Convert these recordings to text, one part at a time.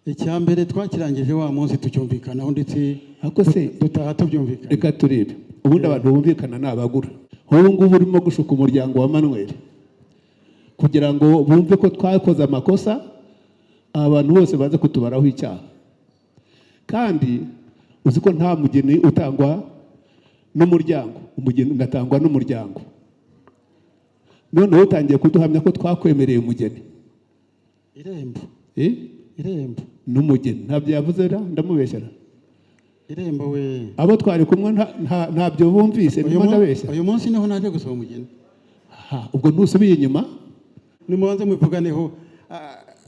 icyambere twakirangije wa munsi tucyumvikanaho ndetse ako se dutaha tubyumvikana. reka turebe ubundi abantu bumvikana nabagura ubu ngubu urimo gushuka umuryango wa Manuel kugira ngo bumve ko twakoze amakosa abantu bose baze kutubaraho icyaha kandi uzi ko nta mugeni utangwa n'umuryango umugeni unatangwa n'umuryango none utangiye kuduhamya ko twakwemereye umugeni irembo irembo n'umugeni ntabyo yavuze ndamubeshyara irembo we abo twari kumwe ntabyo bumvise niba ndabeshya uyu munsi niho naje gusaba umugeni ubwo ntusubiye inyuma nimubanze mubivuganeho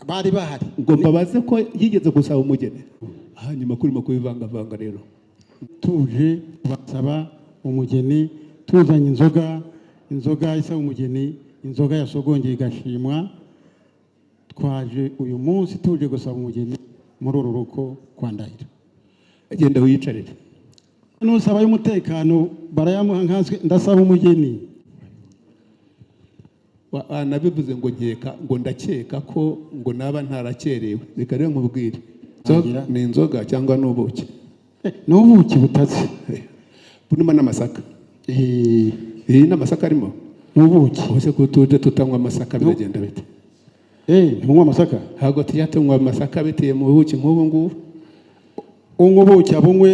bari bahari ngo mbabaze ko yigeze gusaba umugeni hanyuma kurimo kubivangavanga rero tuje basaba umugeni tuzanye inzoga isaba umugeni inzoga yasogongeye igashimwa twaje uyu munsi tuje gusaba umugeni muri uru rugo kwa Ndahiro agenda wiyicarire nusaba y'umutekano barayamuha nkanswe ndasaba umugeni nabivuze ngo nkeka ngo ndakeka ko ngo naba ntarakerewe reka rero nkubwire ni inzoga cyangwa n'ubuki n'ubuki butatse burimo n'amasaka n'amasaka arimo n'ubuki hose ko tuje tutanywa amasaka biragenda bite ntunywa amasaka ntabwo tujya tunywa amasaka biteye mu buki nk'ubu ngubu unywa ubuki abunywe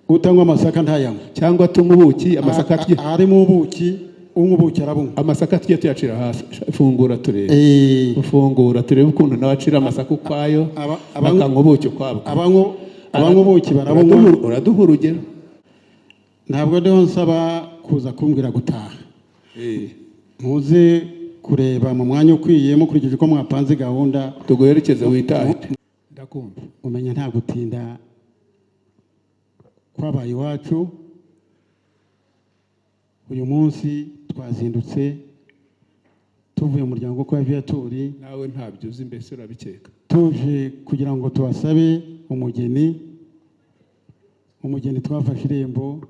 utanywa amasaka ntayanywa cyangwa tunywa ubuki amasaka harimo ubuki unywa ubuki arabunywa amasaka tujye tuyacira hasi fungura turebe ufungura turebe ukuntu nawe acira amasaka ukwayo bakanywa ubuki ukwabwo abanywa ubuki barabunywa uraduha urugero ntabwo ndiho nsaba kuza kumbwira gutaha muze kureba mu mwanya ukwiye mukurikije uko mwapanze gahunda tuguherekeze witahe ndakumva umenya nta gutinda kwabaye iwacu uyu munsi twazindutse tuvuye mu muryango kwa Viatori nawe ntabyo uzi mbese urabikeka tuje kugira ngo tubasabe umugeni twafashe irembo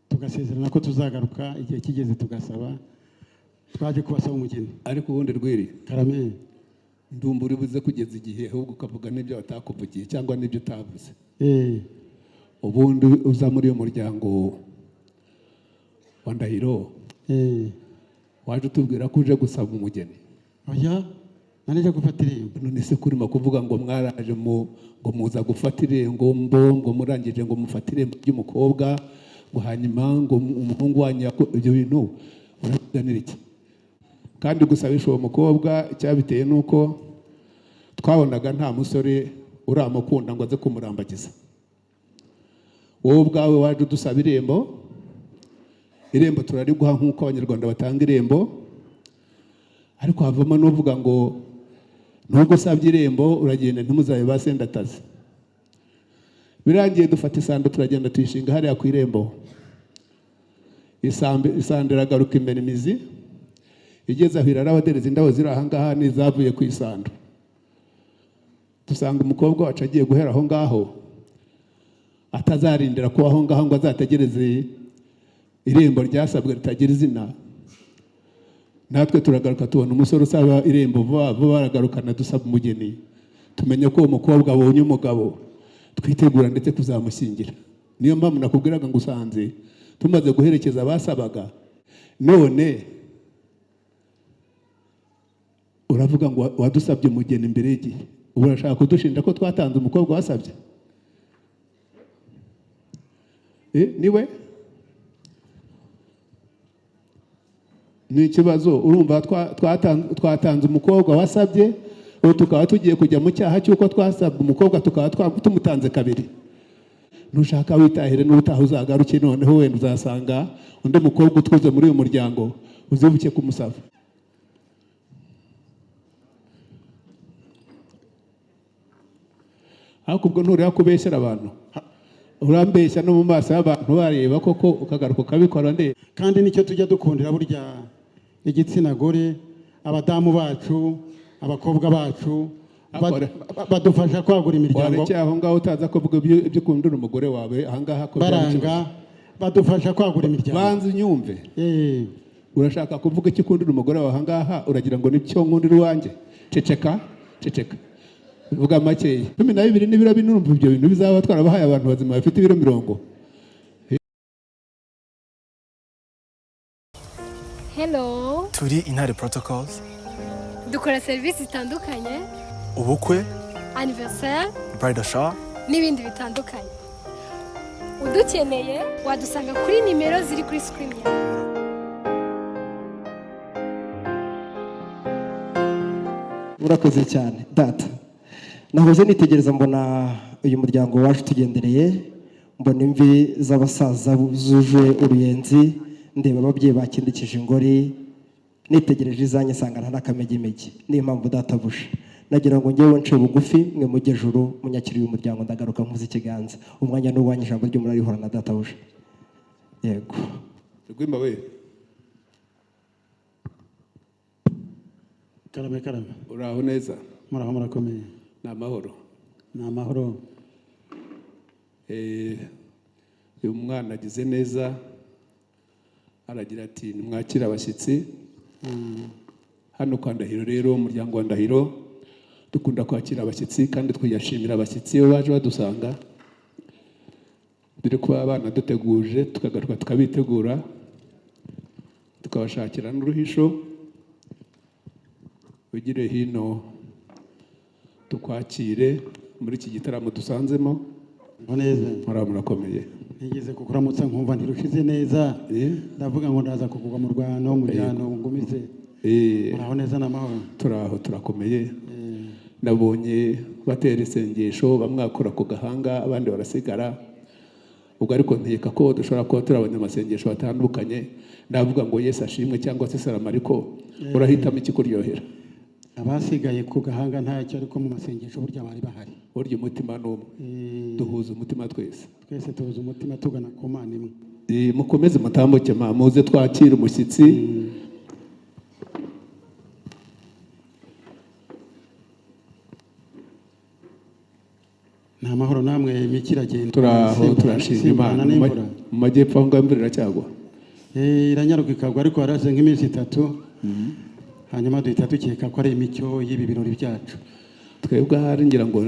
tugasezerana ko tuzagaruka igihe kigeze tugasaba twaje kubasaba umugeni ariko ubundi rwiri karame ndumva uri buze kugeza igihe ahubwo ukavuga n'ibyo watakuvugiye cyangwa n'ibyo utavuze ubundi uza muri uyu muryango wa Ndahiro waje utubwira ko uje gusaba umugeni oya nanije gufata irembo none se kurimo kuvuga ngo mwaraje ngo muza gufata irembo ngo murangije ngo mufate irembo ry'umukobwa ngo hanyuma ngo umuhungu wanyu ibyo bintu urabiganira iki kandi gusabisha uwo mukobwa cyabiteye nuko twabonaga nta musore uramukunda ngo aze kumurambagiza wowe ubwawe waje udusaba irembo turariguha nk'uko abanyarwanda batanga irembo ariko havamo n'uvuga ngo nubwo usabye irembo uragenda ntumuzabe basendataze birangiye dufata isando turagenda tuyishinga hariya ku irembo isando iragaruka imbere imizi igeze aho irarabadereza indabo ziri ahangaha n'izavuye ku isando dusanga umukobwa wacu agiye guhera aho ngaho atazarindira kuba aho ngaho ngo azategereze irembo ryasabwe ritagira izina natwe turagaruka tubona umusore usaba irembo vuba baragarukana dusaba umugeni tumenye ko uwo mukobwa abonye umugabo twitegura ndetse kuzamushyingira niyo mpamvu nakubwiraga ngo usanze tumaze guherekeza abasabaga none uravuga ngo wadusabye umugeni imbere y'igihe ubu urashaka kudushinja ko twatanze umukobwa wasabye niwe ni ikibazo urumva twatanze umukobwa wasabye ubu tukaba tugiye kujya mu cyaha cy'uko twasabwe umukobwa tukaba tumutanze kabiri ntushaka witahire n'ubutaha uzagaruke noneho wenda uzasanga undi mukobwa utwuze muri uyu muryango uzibuke kumusaba ariko ubwo ntureba kubeshyera abantu urambeshya no mu maso y'abantu bareba koko ukagaruka ukabikora nde kandi nicyo tujya dukundira burya igitsina gore abadamu bacu abakobwa bacu badufasha kwagura imiryango wareke aho ngaho utaza kuvuga ibyo ukundira umugore wawe ahangaha baranga badufasha kwagura imiryango banze unyumve urashaka kuvuga icyo ukundira umugore wawe ahangaha uragira ngo nicyo nkundira iwanjye ceceka bivuga makeya 12 n'ibiro binurumva ibyo bintu bizaba twarabahaye abantu bazima bafite ibiro 70. Hello. Turi Intare Protocols. Dukora serivisi zitandukanye. Ubukwe, anniversaire, bridal shower n'ibindi bitandukanye. Udukeneye wadusanga kuri nimero ziri kuri screen yawe. Urakoze cyane data. Nahoze nitegereza mbona uyu muryango wacu tugendereye, mbona imvi z'abasaza zuje uruyenzi, ndeba ababyeyi bakindikije ingori, nitegereje izanye sanga nta nakamegimege. Niyo mpamvu data busha nagira ngo ngewe nce bugufi mwe mujye juru munyakiriye umuryango ndagaruka nkuze ikiganza. Umwanya n'uwanye ijambo ryo murarihora na data busha. Yego. Rwimba we. Karame. Uraho neza. Muraho murakomeye. Namahoro. Namahoro. Uyu mwana agize neza. Aragira ati nimwakira abashyitsi. Hano kwa Ndahiro rero umuryango wa Ndahiro dukunda kwakira abashyitsi kandi twiyashimira abashyitsi iyo baje badusanga. Dore kuba abana duteguje tukagaruka tukabitegura tukabashakira n'uruhisho. Ugire hino tukwakire muri iki gitaramo dusanzemo. Neza. Murakomeye. Nigeze kukuramutsa nkumva ntirushize neza. Ndavuga ngo ndaza kukugwa mu Rwanda mu Rwanda ngumize. Muraho neza n'amahoro. Turaho turakomeye. Nabonye batera isengesho bamwakora ku gahanga abandi barasigara. Ubwo ariko nteka ko dushobora kuba turabonye amasengesho batandukanye. Ndavuga ngo Yesu ashimwe cyangwa se salama ariko urahitamo ikikuryohera. Abasigaye ku gahanga ntacyo ariko mu masengesho burya bari bahari. Burya umutima n'umwe. Duhuza umutima twese. Twese tuhuza umutima tugana ku Mana imwe. Mukomeze mutambuke muze twakira umushyitsi. Namahoro namwe imikiragenda. Turaho turashima Imana. Mu majyepfo aho imvura iracyagwa. Iranyaruka ikagwa ariko haraze nk'iminsi 3. Hanyuma duhita dukeka ko ari imicyo y'ibi birori byacu. Twebwe hari ngira ngo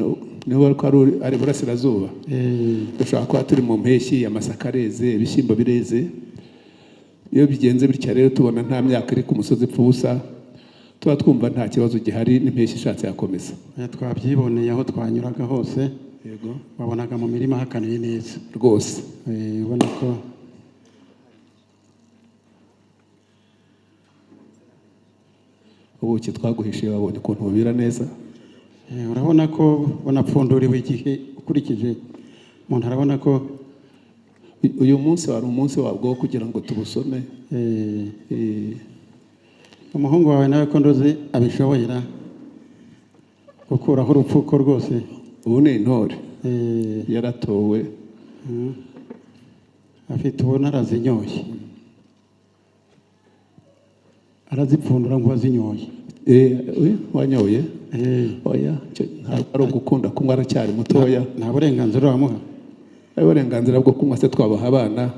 niho ari burasirazuba. Dushaka kuba turi mu mpeshyi amasaka areze ibishyimbo bireze. Iyo bigenze bityo rero tubona nta myaka iri ku musozi pfubusa tuba twumva nta kibazo gihari n'impeshyi ishatse yakomeza. Twabyiboneye aho twanyuraga hose. Yego. Wabonaga mu mirima hakanuye neza. Rwose. Ubona ko ubuki twaguhishiye babonye ukuntu bubira neza. Urabona ko wanapfunduriwe igihe ukurikije umuntu arabona ko uyu munsi wari umunsi wabwo kugira ngo tubusome. Umuhungu wawe nawe ko ndoze abishoboyera gukuraho urupfuko rwose. Ubu ni intore. Yaratowe. Afite ubona arazinyoye. Arazipfundura ngo azinyoye. Wanyoye. Oya ntabwo ari ugukunda kunywa aracyari mutoya. Nta burenganzira wamuha. Uburenganzira bwo kunywa se twabaha abana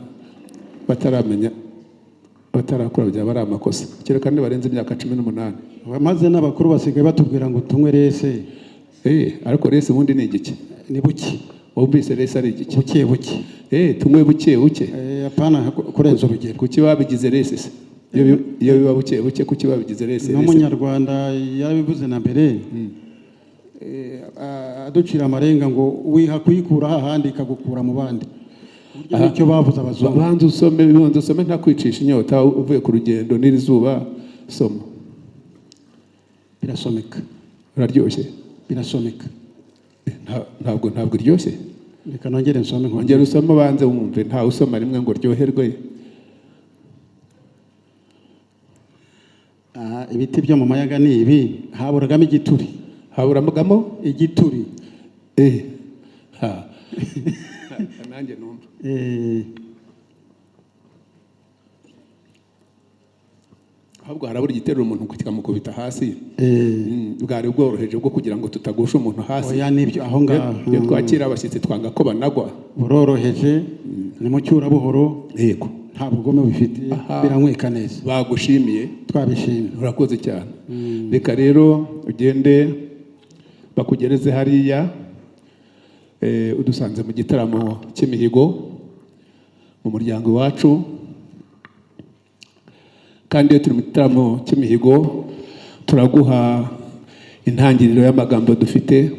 bataramenya batarakura byaba ari amakosa. Kereka ni barenze imyaka 18. Maze n'abakuru basigaye batubwira ngo tunywe rese. Ariko rese ubundi ni igiki? Ni buki. Wumvise rese ari igiki? Buke. Tunywe buke. Apana kurenza urugero. Kuki babigize rese se? Iyo biba buke kuki babigize rese? N'umunyarwanda yabivuze na mbere. Aducira amarenga ngo wiha kuyikura hahandi ikagukura mu bandi. Nicyo bavuze abazungu. Banza usome nta kwicisha inyota uvuye ku rugendo n'irizuba soma. Birasomeka. Uraryoshye. Birasomeka. Ntabwo iryoshye. Reka nongere nsome nko. Ongera usome banze wumve nta usoma rimwe ngo ryoherwe. Ibiti byo mu mayaga ni ibi haburagamo igituri. Haburamugamo igituri. Nanjye numva. Ahubwo harabura igiterura umuntu kikamukubita hasi. Bwari bworoheje bwo kugira ngo tutagusha umuntu hasi. Oya nibyo aho ngaho. Iyo twakira abashyitsi twanga ko banagwa. Buroroheje ni mu cyura buhoro. Yego. Nta bugome bifite biranyweka neza. Bagushimiye. Twabishimye. Urakoze cyane. Reka rero ugende bakugereze hariya. Udusanze mu gitaramo cy'imihigo mu muryango wacu, kandi iyo turi mu gitaramo cy'imihigo turaguha intangiriro y'amagambo dufite.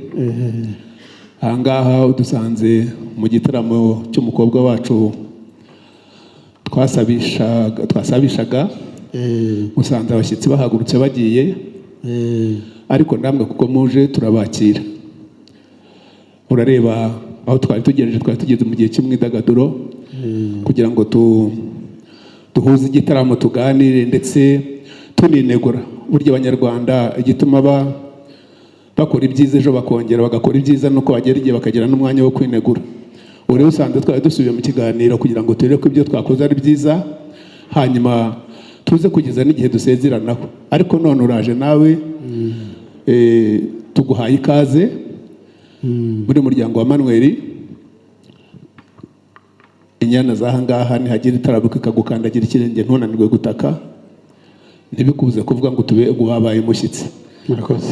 Ahangaha udusanze mu gitaramo cy'umukobwa wacu twasabishaga, usanze abashyitsi bahagurutse bagiye, ariko namwe kuko muje turabakira. Urareba aho twari tugeze mu gihe cy'imyidagaduro kugira ngo duhuze igitaramo, tuganire ndetse tuninegura. Burya abanyarwanda igituma bakora ibyiza ejo bakongera bagakora ibyiza nuko bagera igihe bakagira n'umwanya wo kwinegura. Uri usanze twari dusubiye mu kiganiro kugira ngo turebe ko ibyo twakoze ari byiza, hanyuma tuze kugeza n'igihe dusezeranaho. Ariko none uraje nawe, tuguhaye ikaze muri muryango wa Manuel. Inyana zahangaha nihagira itarabuka ikagukandagira ikirenge ntunanirwe gutaka, ntibikubuze kuvuga ngo tube wabaye umushyitsi.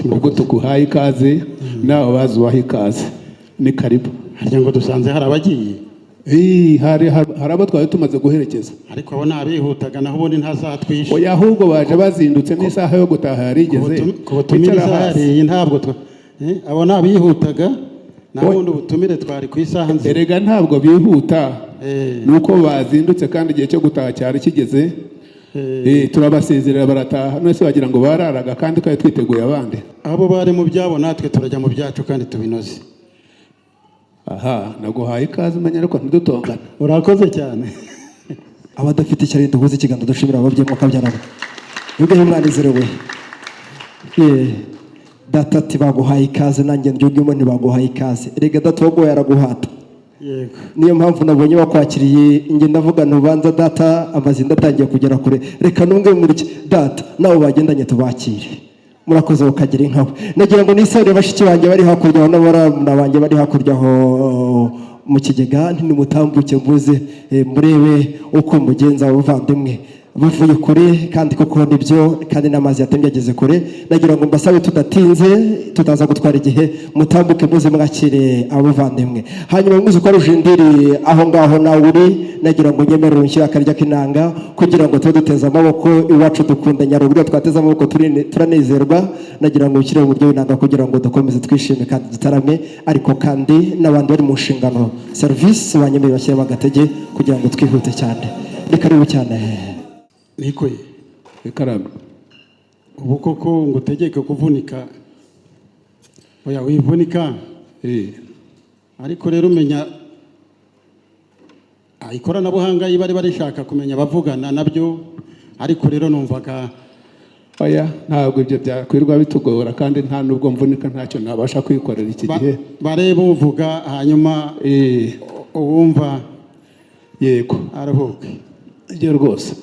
Ubwo tuguhaye ikaze, nawe bazi uwaha ikaze, ni karibu. Harya ngo dusanze hari abagiye? Hari abo twari tumaze guherekeza, ariko abo nabihutaga naho ubundi ntazatwishe. Oya, ahubwo baje bazindutse n'isaha yo gutaha yarigeze. Kubutumire zahariye ntabwo abo nabihutaga naho ubundi ubutumire twari ku isaha nzi. Erega ntabwo bihuta, nuko bazindutse kandi igihe cyo gutaha cyari kigeze. Turabasezerera barataha, none se wagira ngo bararaga kandi twari twiteguye abandi. Abo bari mu byabo natwe turajya mu byacu kandi tubinoze. Aha, naguhaye ikaze umenya ariko ntidutongana. Urakoze cyane. Abadafite icyari duhuze ikiganza dushimira ababyeyi mwuka byarabo. Yugeho mwanezerewe. Data ati baguhaye ikaze, nanjye ndyugemo ntibaguhaye ikaze. Erega data waguhaye araguhata. Yego. Niyo mpamvu nabonye bakwakiriye, nge ndavuga ntubanza data amazinda atangiye kugera kure. Reka nunge muri data nabo bagendanye tubakire. Murakoze ukagira inkawe. Nagira ngo nisabire bashiki banjye bari hakurya n'abarana banjye bari hakurya ho mu kigega, ntimutambuke mvuze murebe uko mugenza ubuvandimwe bavuye kure, kandi koko nibyo, kandi n'amazi yatemye ageze kure. Nagira ngo mbasabe tudatinze, tutaza gutwara igihe, mutambuke muze mwakire abuvandimwe. Hanyuma muze ko rujindiri aho ngaho nawe uri, nagira ngo nyemerere unshyira akarya k'inanga kugira ngo tube duteze amaboko. Iwacu dukunda Nyaruguru, twateze amaboko turanezerwa. Nagira ngo ushyire uburyo w'inanga kugira ngo dukomeze twishime kandi dutarame, ariko kandi n'abandi bari mu nshingano service banyemerere bashyiremo agatege kugira ngo twihute cyane. Reka ribu cyane. Niko Ikarame. ubu koko ngo utegeke kuvunika, oya wivunika. Ariko rero umenya ikoranabuhanga bari barishaka kumenya bavugana nabyo, ariko rero numvaga oya ntabwo ibyo byakwirwa bitugora, kandi nta nubwo mvunika ntacyo nabasha kwikorera iki gihe. bareba uvuga hanyuma uwumva yego aruhuke. ibyo rwose.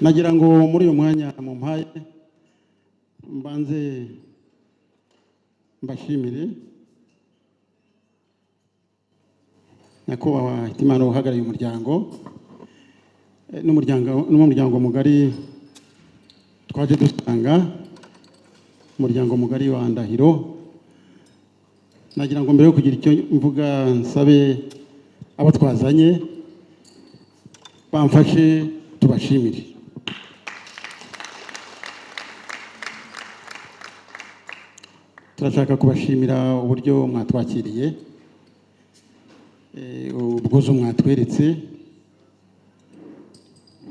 Nagira ngo muri uyu mwanya mumpaye mbanze mbashimire nyakubahwa Hitimana uhagarariye umuryango n'umuryango mugari twaje dusanga, umuryango mugari wa Ndahiro. Nagira ngo mbere yo kugira icyo mvuga nsabe abo twazanye bamfashe tubashimire. Turashaka kubashimira uburyo mwatwakiriye, ubwuzu mwatweretse,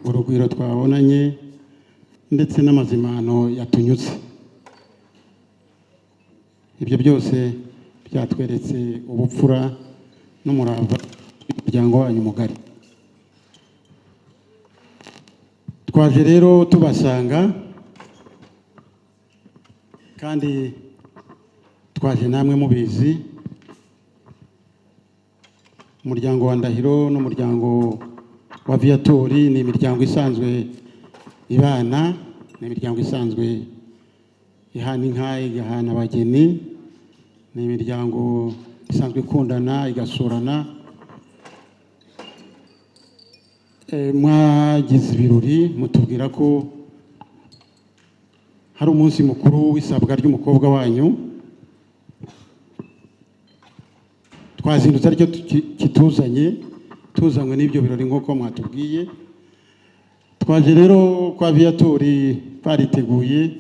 urugwiro twabonanye ndetse n'amazimano yatunyuze. Ibyo byose byatweretse ubupfura n'umurava umuryango wanyu mugari. Twaje rero tubasanga, kandi twaje namwe mubizi, umuryango wa Ndahiro n'umuryango wa Viatori ni imiryango isanzwe ibana, ni imiryango isanzwe ihana inka, igahana abageni, ni imiryango isanzwe ikundana igasurana. Mwagize ibirori mutubwira ko hari umunsi mukuru w'isabwa ry'umukobwa wanyu, twazindutse aricyo tuzanywe n'ibyo birori nk'uko mwatubwiye. Twaje rero kwa Viatori bariteguye,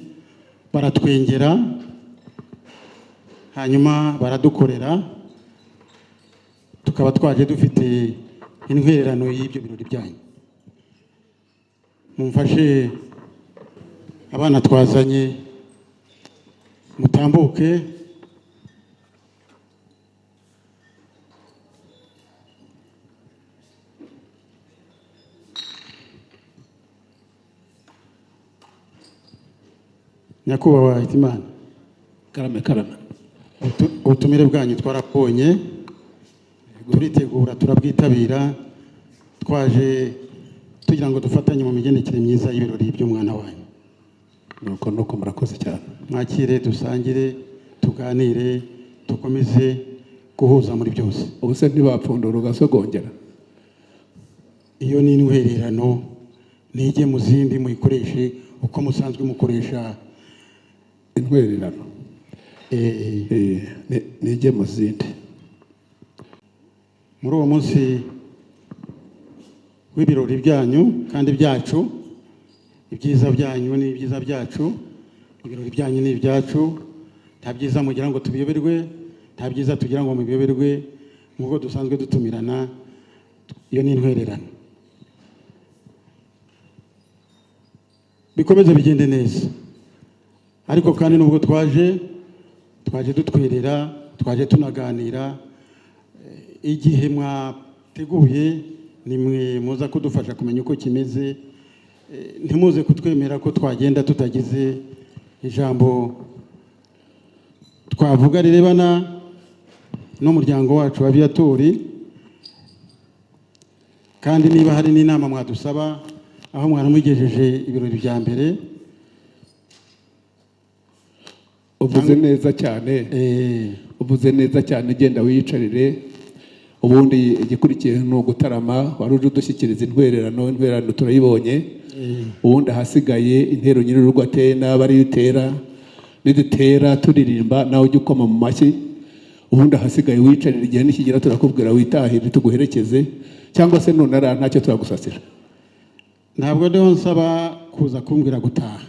baratwengera, hanyuma baradukorera, tukaba twaje dufite intwererano y'ibyo birori byanyu. Mumfashe abana twazanye mutambuke. Nyakubahwa Hitimana, karame ubutumire bwanyu twarabonye, turitegura turabwitabira, twaje tugira ngo dufatanye mu migendekere myiza y'ibirori by'umwana wanyu. nuko murakoze cyane. Mwakire, dusangire, tuganire, dukomeze guhuza muri byose. Ubuse ntibapfundura ugasogongera? Iyo ni intwererano, nijye mu zindi muyikoreshe uko musanzwe mukoresha intwererano. Nijye mu zindi. Muri uwo munsi w'ibirori byanyu kandi byacu, ibyiza byanyu ni ibyiza byacu, ibirori byanyu ni ibyacu, nta byiza mugira ngo tubiyoberwe, nta byiza tugira ngo mubiyoberwe, nk'uko dusanzwe dutumirana. Iyo ni intwererano. Bikomeze bigende neza, ariko kandi nubwo twaje dutwerera, twaje tunaganira. Igihe mwateguye nimwe muza kudufasha kumenya uko kimeze, ntimuze kutwemera ko twagenda tutagize ijambo twavuga rirebana n'umuryango wacu wa Viatori. Kandi niba hari n'inama mwadusaba aho mwaramugejeje ibirori bya mbere, uvuze neza cyane. Uvuze neza cyane, genda wiyicarire. Ubundi igikurikiye no gutarama, wari uje udushyikiriza intwererano turayibonye. Ubundi hasigaye intero nyir'urugo ateye n'abari utera, nidutera turirimba nawe ujye ukoma mu mashyi. Ubundi hasigaye wiyicarire, igihe nikigera turakubwira witahire tuguherekeze, cyangwa se none ara ntacyo turagusasira. Ntabwo rero nsaba kuza kumbwira gutaha.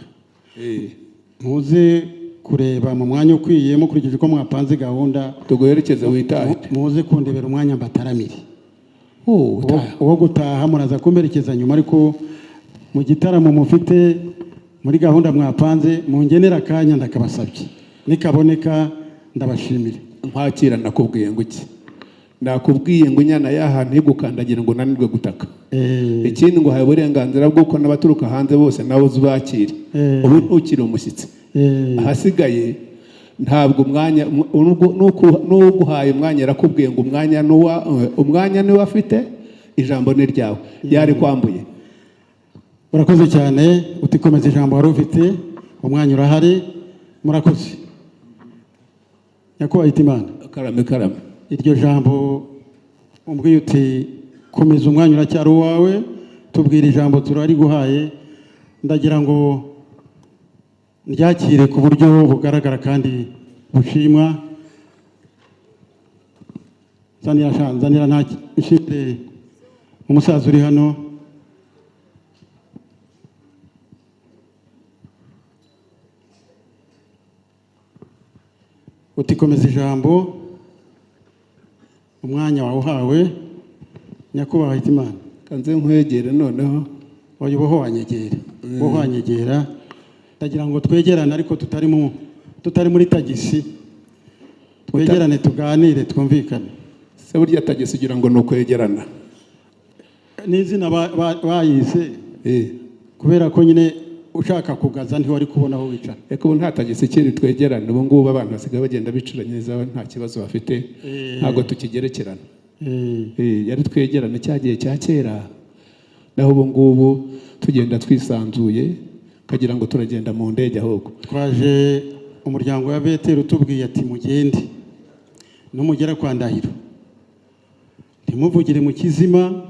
Muze kureba mu mwanya ukwiye mukurikije uko mwapanze gahunda, tuguherekeze witahire. Muze kundebera umwanya mbataramire. Uwo gutaha muraza kumberekeza nyuma, ariko mu gitaramo mufite muri gahunda mwapanze mungenera akanya ndakabasabye, nikaboneka ndabashimire. Nkwakira nakubwiye ngo iki? Nakubwiye ngo inyana y'ahantu igukandagira ngo nanirwe gutaka. Ikindi ngo haye uburenganzira bw'uko n'abaturuka hanze bose nawe uzubakire. Ubu ntukiri umushyitsi. Ahasigaye ntabwo umwanya n'uguhaye umwanya yarakubwiye ngo umwanya niwe afite, ijambo ni ryawe. Yari kwambuye. Urakoze cyane, utikomeza ijambo wari ufite, umwanya urahari. Murakoze. Nyakubahwa Hitimana, karame. Iryo jambo umbwiye uti komeza umwanya uracyari uwawe, tubwira ijambo turariguhaye. Ndagira ngo ryakire ku buryo bugaragara kandi bushimwa. Zanira nta ishimire umusaza uri hano. Utikomeza ijambo, umwanya wawe uhawe. Nyakubahwa Hitimana, kanze nkwegere noneho. Wowe wanyegera. Ndagira ngo twegerane, ariko tutari muri tagisi. Twegerane tuganire twumvikane. Se burya tagisi ugira ngo ni ukwegerana? N'izina bayise, kubera ko nyine ushaka kugaza ntiwari kubona aho wicara. Ubu nta tagisi kiri twegerane. Ubu ngubu abantu basigaye bagenda bicaranye neza, nta kibazo bafite, ntabwo tukigerekerana. Yari twegerane cya gihe cya kera, naho ubu ngubu tugenda twisanzuye, kagira ngo turagenda mu ndege. Ahubwo twaje umuryango wa Betero utubwiye ati mugende numugera kwa Ndahiro ntimuvugire mu kizima,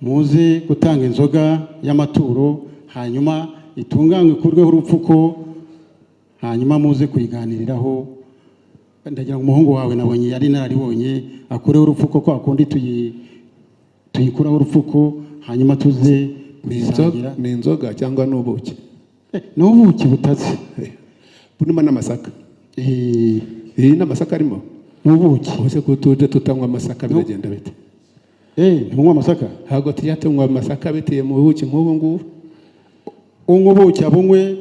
muze gutanga inzoga y'amaturo, hanyuma itunganywe kurweho urupfuko hanyuma muze kuyiganiriraho. Ndagira ngo umuhungu wawe nabonye yari nararibonye akureho urupfuko kwa kundi tuyikuraho urupfuko hanyuma tuze kuyisangira. Ni inzoga cyangwa n'ubuki? N'ubuki butaze burimo n'amasaka. N'amasaka arimo n'ubuki. Ubuse ko tuje tutanywa amasaka biragenda bite? Ntunywa amasaka? Ntabwo tujya tunywa amasaka biteye mu buki nk'ubu ngubu. Unywa ubuki abunywe,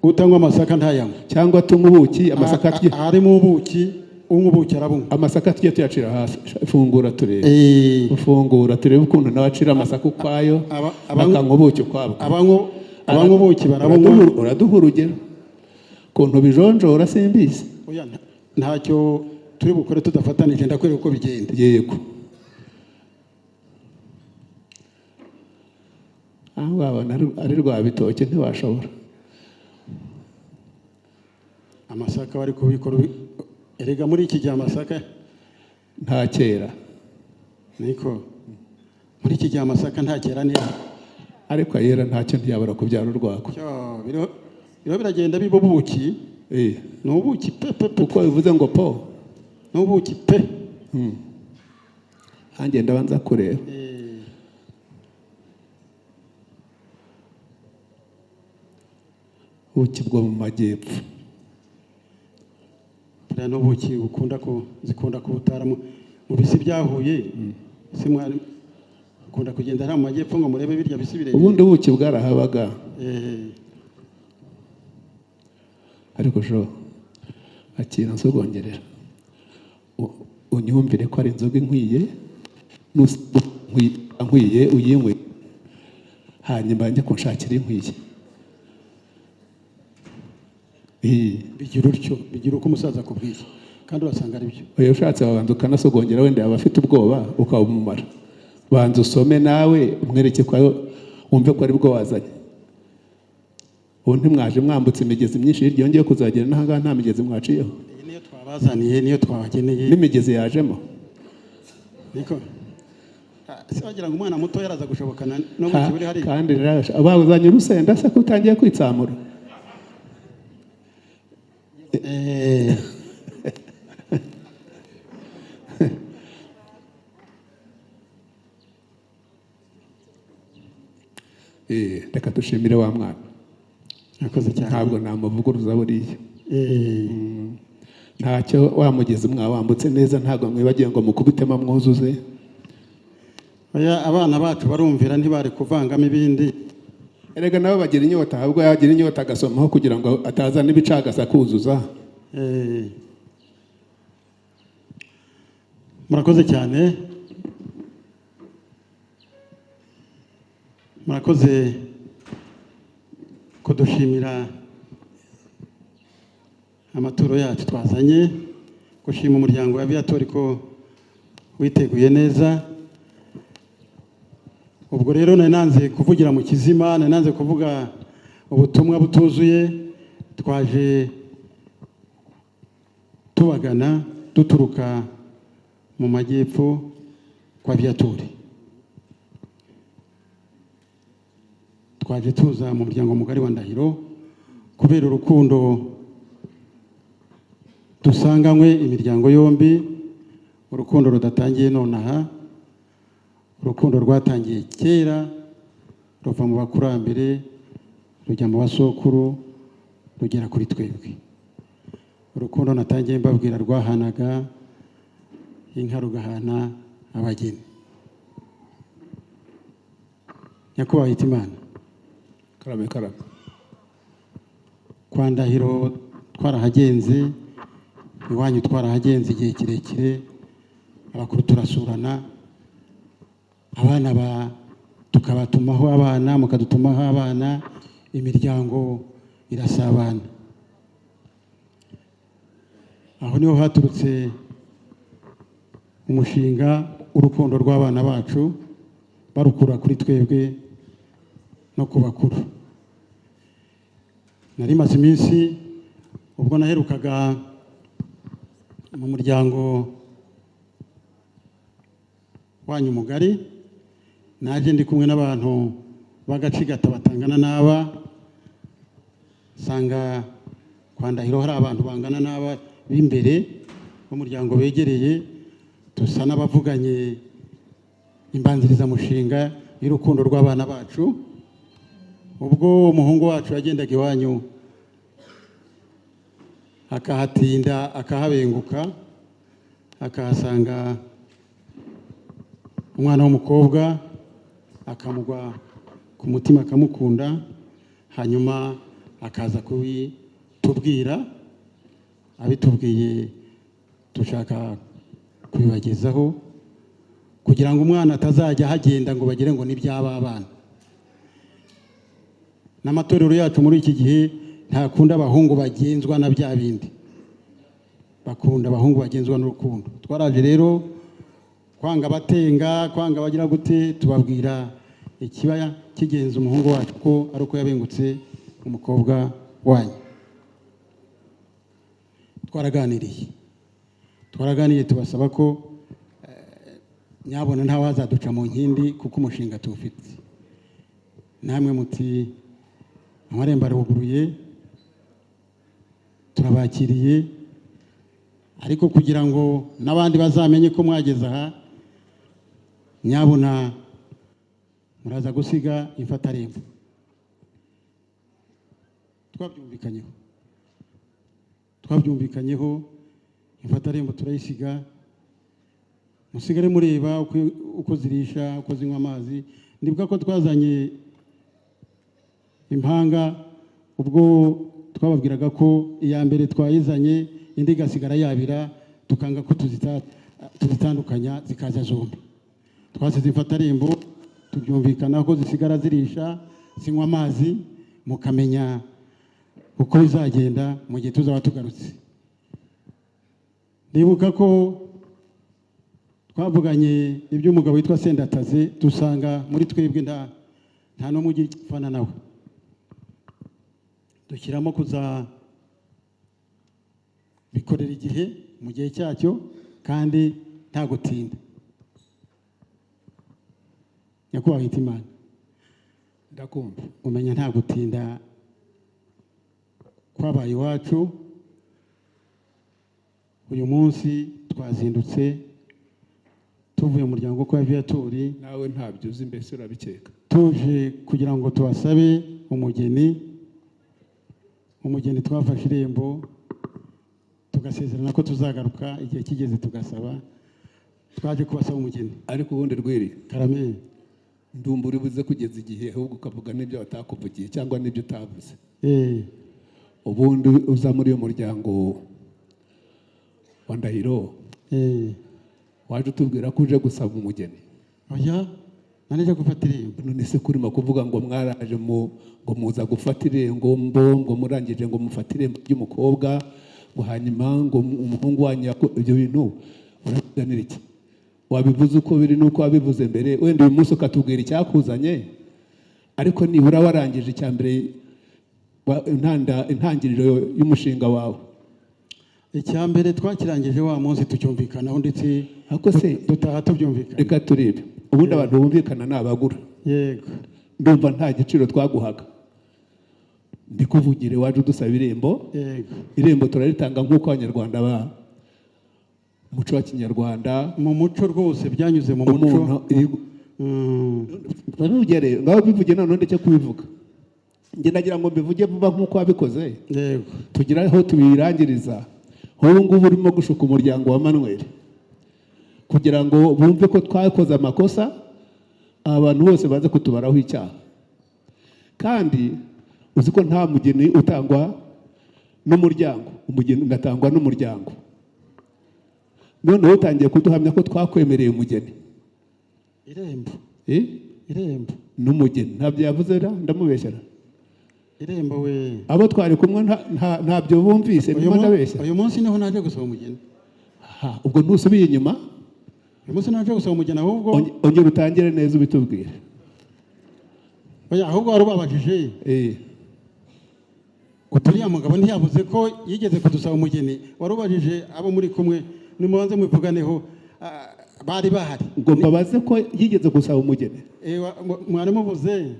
utanywa amasaka ntayanywa. Cyangwa tunywa ubuki amasaka tujye harimo ubuki, unywa ubuki arabunywa. Amasaka tujye tuyacira hasi. Fungura turebe. Ufungura turebe ukuntu nawe acira amasaka ukwayo bakanywa ubuki ukwabwo. Abanywa ubuki barabunywa. Uraduha urugero ukuntu bijonjora simbizi. Oya, ntacyo turi bukore tudafatanije, ndakwereka uko bigenda. Yego. Aho wabona ari rwa bitoke ntiwashobora. Amasaka bari kubikora erega muri iki gihe amasaka nta kera. Niko muri iki gihe amasaka nta kera neza, ariko ayera ntacyo ntiyabura kubyara urwako. Biro biragenda biba ubuki. Ni ubuki pe. Uko bivuze ngo po ni ubuki pe. Hanjye ndabanza kureba. Ubuki bwo mu majyepfo. Buriya n'ubuki zikunda kubutara mu bisi byahuye. Si mwari ukunda kugenda hano mu majyepfo ngo murebe birya bisi birebire. Ubundi ubuki bwarahabaga. Ariko akira nsogongerera unyumvire ko ari inzoga inkwiye nkwiye uyinywe hanyuma njye kunshakira inkwiye. Bigira utyo, bigira uko umusaza akubwiye kandi urasanga ari byo. Oya, ushatse wabanza ukanasogongera, wenda yaba afite ubwoba ukabumumara. Banza usome nawe umwereke ko wumve ko ari bwo wazanye. Ubu ntimwaje mwambutse imigezi myinshi hirya yongeye kuzagera n'ahangaha nta migezi mwaciyeho. Iyi niyo twabazaniye, niyo twabageneye. N'imigezi yajemo. Niko se wagira ngo umwana muto yaraza gushobokana no mu kiburi hari. Kandi abazanye urusenda se ko utangiye kwitsamura. Reka dushimire wa mwana. Nakoze cyane. Ntabwo namuvuguruza buriya. Ntacyo wamugeze mwawambutse neza, ntabwo mwibagiye ngo mukubitemo mwuzuze. Oya, abana bacu barumvira ntibari kuvangamo ibindi. Erega nabo bagira inyota, ahubwo yagira inyota agasomaho kugira ngo atazana ibicagasa kuzuza. Murakoze cyane. Murakoze kudushimira amaturo yacu twazanye, gushima umuryango wa Viatori ko witeguye neza. Ubwo rero nananze kuvugira mu kizima, nananze kuvuga ubutumwa butuzuye. Twaje tubagana duturuka mu majyepfo kwa Viatori. Twaje tuza mu muryango mugari wa Ndahiro kubera urukundo dusanganywe imiryango yombi, urukundo rudatangiye nonaha, urukundo rwatangiye kera ruva mu bakurambere rujya mu basokuru rugera kuri twebwe. Urukundo natangiye mbabwira rwahanaga inka rugahana abageni. Nyakubahwa Hitimana, karame. Kwa Ndahiro twarahagenze, iwanyu twarahagenze igihe kirekire, abakuru turasurana, abana tukabatumaho abana, mukadutumaho abana, imiryango irasabana. Aho niho haturutse umushinga urukundo rw'abana bacu barukura kuri twebwe no ku bakuru. Nari maze iminsi ubwo naherukaga mu muryango wanyu mugari, naje ndi kumwe n'abantu bagacigata batangana n'aba sanga kwa Ndahiro hari abantu bangana n'aba b'imbere b'umuryango begereye, dusa n'abavuganye imbanzirizamushinga y'urukundo rw'abana bacu. Ubwo umuhungu wacu yagendaga iwanyu akahatinda akahabenguka, akahasanga umwana w'umukobwa, akamugwa ku mutima akamukunda, hanyuma akaza kubitubwira. Abitubwiye dushaka kubibagezaho kugira ngo umwana atazajya hagenda ngo bagire ngo n'iby'aba bana. N'amatorero yacu muri iki gihe ntakunda abahungu bagenzwa na bya bindi, bakunda abahungu bagenzwa n'urukundo. Twaraje rero kwanga abatenga, kwanga bagira gute, tubabwira ikiba kigenza umuhungu wacu ko ari uko yabengutse umukobwa wanyu. Twaraganiriye tubasaba ko nyabona nta wazaduca mu nkindi kuko umushinga tuwufite. Namwe muti amarembo aruguruye, turabakiriye, ariko kugira ngo n'abandi bazamenye ko mwageze aha, nyabona muraza gusiga imfatarembo. Twabyumvikanyeho imfatarembo turayisiga, musigare mureba uko zirisha, uko zinywa amazi. Ndibuka ko twazanye impanga, ubwo twababwiraga ko iya mbere twayizanye indi igasigara yabira, tukanga ko tuzitandukanya zikaza zombi. Twasize imfatarembo, tubyumvikana ko zisigara zirisha, zinywa amazi, mukamenya uko bizagenda mu gihe tuzaba tugarutse. Ndibuka ko twavuganye iby'umugabo witwa Sendataze, dusanga muri twebwe nta n'umwe ugifana nawe. Dushyiramo kuza bikorera igihe mu gihe cyacyo kandi nta gutinda. Nyakubahwa Hitimana, ndakumva. umenya nta gutinda kwabaye iwacu. Uyu munsi twazindutse tuvuye mu muryango kwa Viatori, nawe ntabyo uzi mbese urabikeka, tuje kugira ngo tubasabe umugeni. Umugeni twafashe irembo tugasezerana ko tuzagaruka igihe kigeze tugasaba. Twaje kubasaba umugeni. ariko ubundi Rwiri Karame, ndumva uri buze kugeza igihe ahubwo ukavuga n'ibyo watakuvugiye cyangwa n'ibyo utavuze. Ubundi uza muri uyu muryango wa Ndahiro, waje utubwira ko uje gusaba umugeni. oya nanije gufata irembo. None se kurimo kuvuga ngo mwaraje ngo muza gufata irembo, ngo murangije ngo mufate irembo ry'umukobwa, ngo hanyuma ngo umuhungu wanyu ibyo bintu urabiganira iki? Wabivuze uko biri nuko wabivuze mbere, wenda uyu munsi ukatubwira icyakuzanye, ariko nibura warangije icya mbere intangiriro y'umushinga wawe. Icya mbere twakirangije wa munsi tucyumvikanaho, ndetse Ako se dutaha tubyumvikana. reka turebe, ubundi abantu bumvikana ni abagura. Yego, Ndumva nta giciro twaguhaga, ndikuvugire waje udusaba irembo. yego. Irembo turaritanga nk'uko abanyarwanda muco wa kinyarwanda, Mu muco rwose byanyuze mu muco. babivugere ngaho bivuge none ndetse kubivuga. Njye nagira ngo mbivuge vuba nk'uko wabikoze, Yego, tugira aho tubirangiriza. Ubu ngubu urimo gushuka umuryango wa Manuel kugira ngo bumve ko twakoze amakosa, abantu bose baze kutubaraho icyaha. Kandi uzi ko nta mugeni utangwa n'umuryango, umugeni unatangwa n'umuryango. Noneho utangiye kuduhamya ko twakwemereye umugeni. irembo. Eh? Irembo. N'umugeni ntabyo yavuze ra, ndamubeshyera. Irembo we. Abo twari kumwe ntabyo bumvise, ndimo ndabeshya. Uyu munsi niho naje gusaba umugeni. Ubwo ntusubiye inyuma, Uyu munsi naje gusaba umugeni, ahubwo ongera utangire neza ubitubwire. oya ahubwo warubabajije. Uturiya mugabo ntiyavuze ko yigeze kudusaba umugeni. Warubajije abo muri kumwe, nimubanze mwivuganeho, bari bahari. Ngo mbabaze ko yigeze gusaba umugeni. Mwari muvuze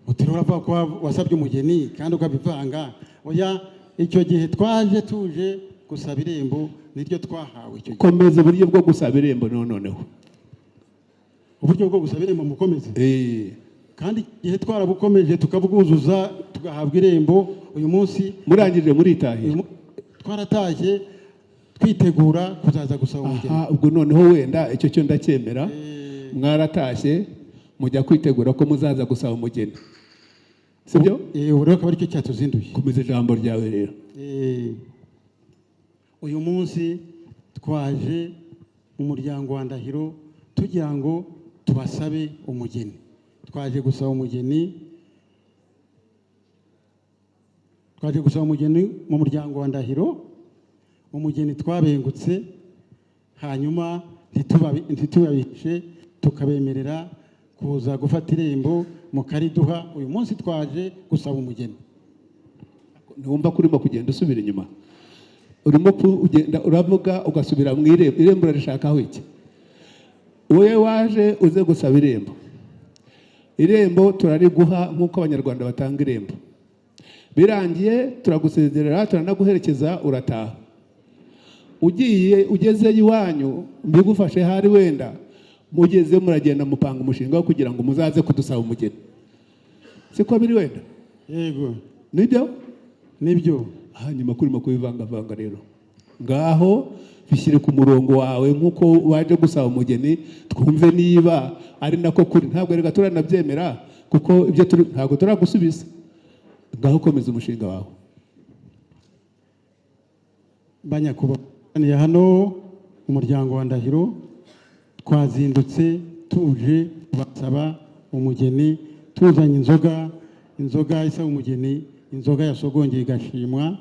utiriwe uravuga ko wasabye umugeni kandi ukabivanga. Oya, icyo gihe twaje tuje gusaba irembo niryo twahawe icyo gihe. komeza uburyo bwo gusaba irembo noneho. Uburyo bwo gusaba irembo mukomeze. Kandi igihe twarabukomeje tukabwuzuza tugahabwa irembo, uyu munsi murangije muritahira. Twaratashye twitegura kuzaza gusaba umugeni. Ubwo noneho wenda icyo cyo ndacyemera. Mwaratashye mujya kwitegura ko muzaza gusaba umugeni, sibyo? Ubu rero akaba aricyo cyatuzinduye. Komeza ijambo ryawe rero. Uyu munsi twaje mu muryango wa Ndahiro tugira ngo tubasabe umugeni. Twaje gusaba umugeni, mu muryango wa Ndahiro. Umugeni twabengutse, hanyuma ntitubabishe, tukabemerera kuza gufata irembo mukariduha. Uyu munsi twaje gusaba umugeni. Ntiwumva ko urimo kugenda usubira inyuma? Urimo kugenda uravuga ugasubira mu irembo. Irembo urarishakaho iki? Wowe waje uze gusaba irembo. Irembo turariguha nk'uko abanyarwanda batanga irembo. Birangiye turagusezerera, turanaguherekeza, urataha. Ugezeyo iwanyu mbigufashe hari wenda mugeze muragenda mupanga umushinga wo kugira ngo muzaze kudusaba umugeni. Siko biri wenda? Yego. Nibyo? Hanyuma kurimo kubivanga rero. Ngaho bishyire ku murongo wawe nk'uko waje gusaba umugeni, twumve niba ari nako kuri. Ntabwo reka turanabyemera kuko ibyo ntabwo turagusubiza. Ngaho komeza umushinga wawe. Banyakubahwa hano umuryango wa Ndahiro twazindutse tuje basaba umugeni, tuzanye inzoga isaba umugeni, inzoga yasogongeye igashimwa.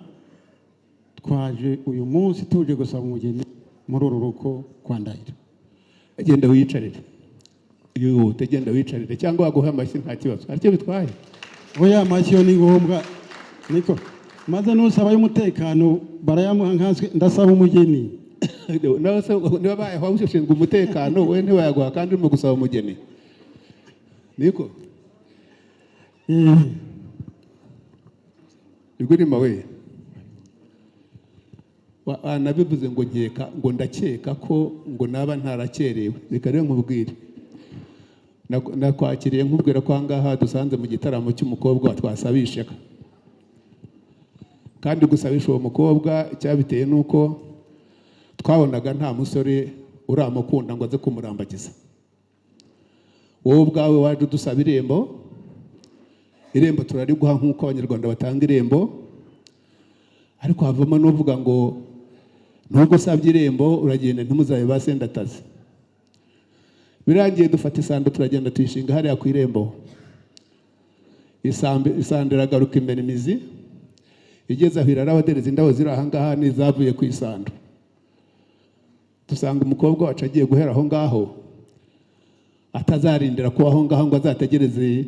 Twaje uyu munsi tuje gusaba umugeni muri uru rugo kwa Ndahiro. Genda wiyicarire. Genda wiyicarire cyangwa waguha amashyi nta kibazo. Aricyo bitwaye. Oya, amashyi yo ni ngombwa. Niko maze nusaba y'umutekano barayamuha nkanswe ndasaba umugeni. Niba bayaho ushinzwe umutekano we ntiwayaguha kandi urimo gusaba umugeni. Niko? Igurima we. Nabivuze ngo ndakeka ko ngo naba ntarakerewe. Reka rero nkubwire. Nakwakiriye nkubwira ko ahangaha dusanze mu gitaramo cy'umukobwa twasabishaga. Kandi gusabisha uwo mukobwa icyabiteye nuko twabonaga nta musore uramukunda ngo aze kumurambagiza. Wowe ubwawe waje udusaba irembo. Irembo turariguha nk'uko abanyarwanda batanga irembo. Ariko havamo n'uvuga ngo nubwo usabye irembo uragenda ntumuzabe basendataze. Birangiye dufata isando turagenda tuyishinga hariya ku irembo. Isando iragaruka imbere imizi. Igeze aho irarabadereza indabo ziri ahangaha n'izavuye ku isando. Dusanga umukobwa wacu agiye guhera aho ngaho, atazarindira kuba aho ngaho ngo azategereze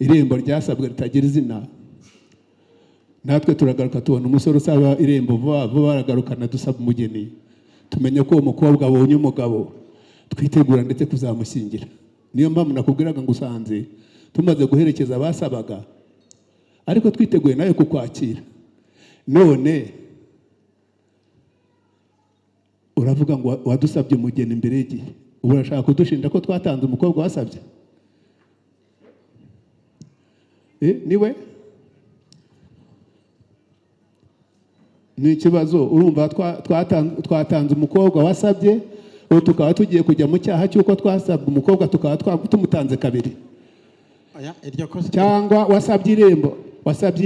irembo ryasabwe ritagira izina. Natwe turagaruka tubona umusore usaba irembo vuba baragarukana dusaba umugeni. Tumenye ko uwo mukobwa abonye umugabo, twitegura ndetse kuzamushyingira. Niyo mpamvu nakubwiraga ngo usanze tumaze guherekeza abasabaga, ariko twiteguye nawe kukwakira. None uravuga ngo wadusabye umugeni imbere y'igihe, ubu urashaka kudushinja ko twatanze umukobwa wasabye? Niwe ni ikibazo. Urumva twatanze umukobwa wasabye, ubu tukaba tugiye kujya mu cyaha cy'uko twasabye umukobwa tukaba tumutanze kabiri. Cyangwa wasabye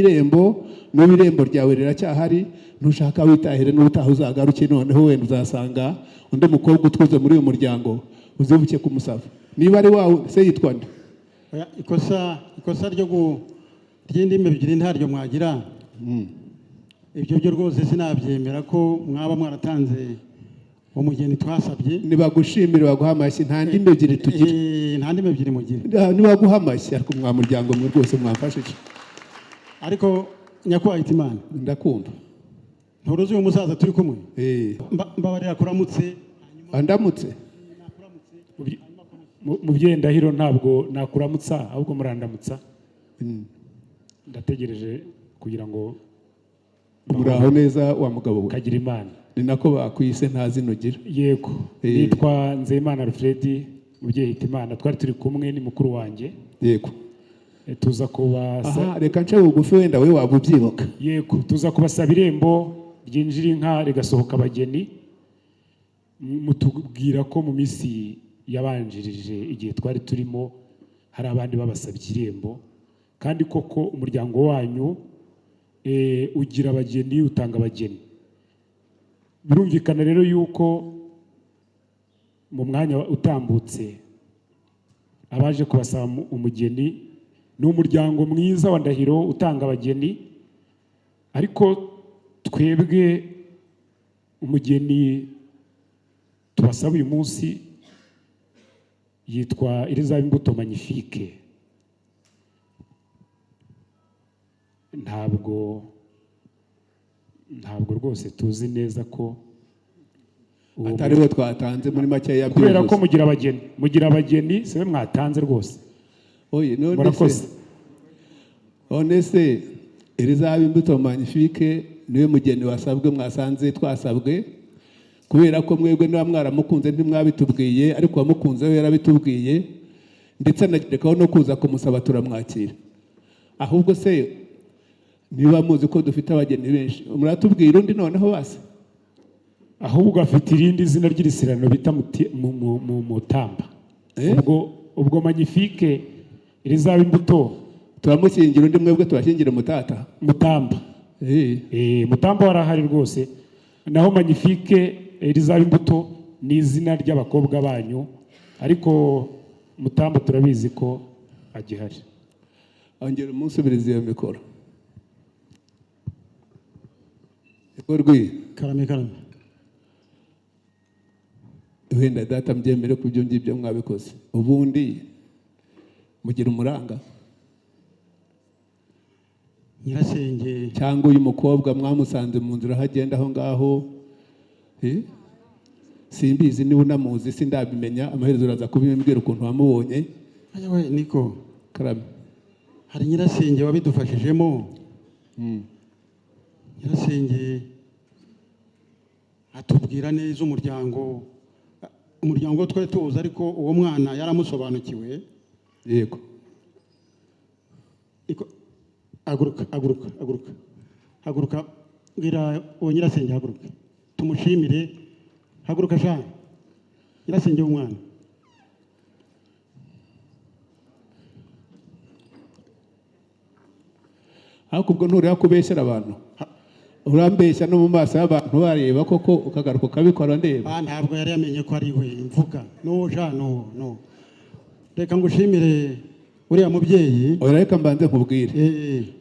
irembo n'ubu irembo ryawe riracyahari, ntushaka witahire n'ubutaha uzagaruke, noneho wenda uzasanga undi mukobwa utwuze muri uyu muryango uzibuke kumusaba. Niba ari wawe se yitwa nde? Ikosa ry'indimi ebyiri ntaryo mwagira. Ibyo byo rwose sinabyemera ko mwaba mwaratanze umugeni twasabye. Nibagushimire baguha amashyi, nta ndimi ebyiri tugira. Nta ndimi ebyiri mugira. Nibaguha amashyi ariko mwa muryango mwe rwose mwamfashije. Ariko nyakubahwa Hitimana, ndakumva. Nturuzi uyu musaza turi kumwe? Mbabarira kuramutse. Andamutse. Mubyeyi Ndahiro ntabwo nakuramutsa ahubwo murandamutsa. ndategereje kugira ngo muraho neza wa mugabo we. kagira imana. Ni nako bakwise nta zino ugira. Yego. Nitwa Nzeyimana Alfred, mubyeyi Hitimana, twari turi kumwe ni mukuru wanjye. Yego. Tuza kubasa. Reka nce bugufi wenda we waba ubyibuka. Yego, tuza kubasaba irembo ryinjira inka rigasohoka abageni. Mutubwira ko mu minsi yabanjirije igihe twari turimo hari abandi babasabye irembo, kandi koko umuryango wanyu ugira abageni, utanga abageni. Birumvikana rero yuko mu mwanya utambutse abaje kubasaba umugeni ni umuryango mwiza wa Ndahiro utanga abageni, ariko twebwe umugeni tubasaba uyu munsi yitwa Elizabeth Imbuto Magnifique. Ntabwo rwose tuzi neza ko atari bo twatanze muri make ya byose, kubera ko mugira abageni sibe mwatanze rwose. Oye none se Elizabeth Imbuto Magnifique niwe mugeni wasabwe mwasanze twasabwe, kubera ko mwebwe niba mwaramukunze ntimwabitubwiye, ariko wamukunze we yarabitubwiye, ndetse anagerekaho no kuza kumusaba turamwakira. Ahubwo se niba muzi ko dufite abageni benshi muratubwira undi noneho base, ahubwo afite irindi zina ry'irisirano bita Mutamba. Ubwo Magnifique Elizabeth Imbuto turamushyingira, undi mwebwe tubashyingire Mutamba. Mutamba warahari rwose, naho Magnifique Elizabeth Imbuto ni izina ry'abakobwa banyu, ariko Mutamba turabizi ko agihari. Ongera umusubirize iyo mikoro. Karame. Wenda data mbyemere ku byo ngibyo mwabikoze. Ubundi mugira umuranga Nyirasenge cyangwa uyu mukobwa mwamusanze mu nzira hagenda aho ngaho, simbizi niba unamuzi sindabimenya, amaherezo uraza kubimbwira ukuntu wamubonye. Ayewe niko Karame. hari nyirasenge wabidufashijemo. Nyirasenge atubwira neza umuryango twari tuzi, ariko uwo mwana yaramusobanukiwe. Yego. Haguruka bwira uwo nyirasenge, haguruka tumushimire. Haguruka sha nyirasenge w'umwana. Ariko ubwo ntureba kubeshyera abantu, urambeshya no mu maso y'abantu bareba koko ukagaruka ukabikora ndeba. Ntabwo yari yamenye ko ari we mvuga. No. Reka ngushimire uriya mubyeyi. Reka mbanze nkubwire,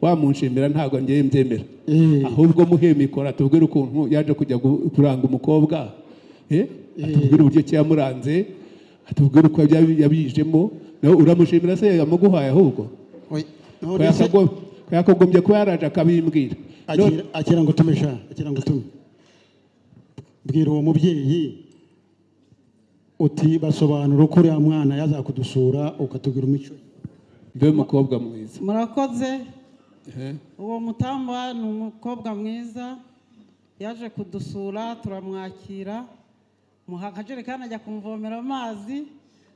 wamunshimira ntabwo ngiye mbyemera, ahubwo muhe mikoro atubwire ukuntu yaje kujya kuranga umukobwa, atubwire uburyo ki yamuranze, atubwire uko yabijemo. nawe uramushimira se yamuguhaye ahubwo yakagombye kuba yaraje akabimbwira. akira ngo tumesha akira ngo tume bwira uwo mubyeyi uti basobanura uko uriya mwana yazakudusura ukatubwira umuco. Mbe mukobwa mwiza. Murakoze. Uwo Mutamba ni umukobwa mwiza, yaje kudusura turamwakira, muha akajerekani ajya kumvomera amazi,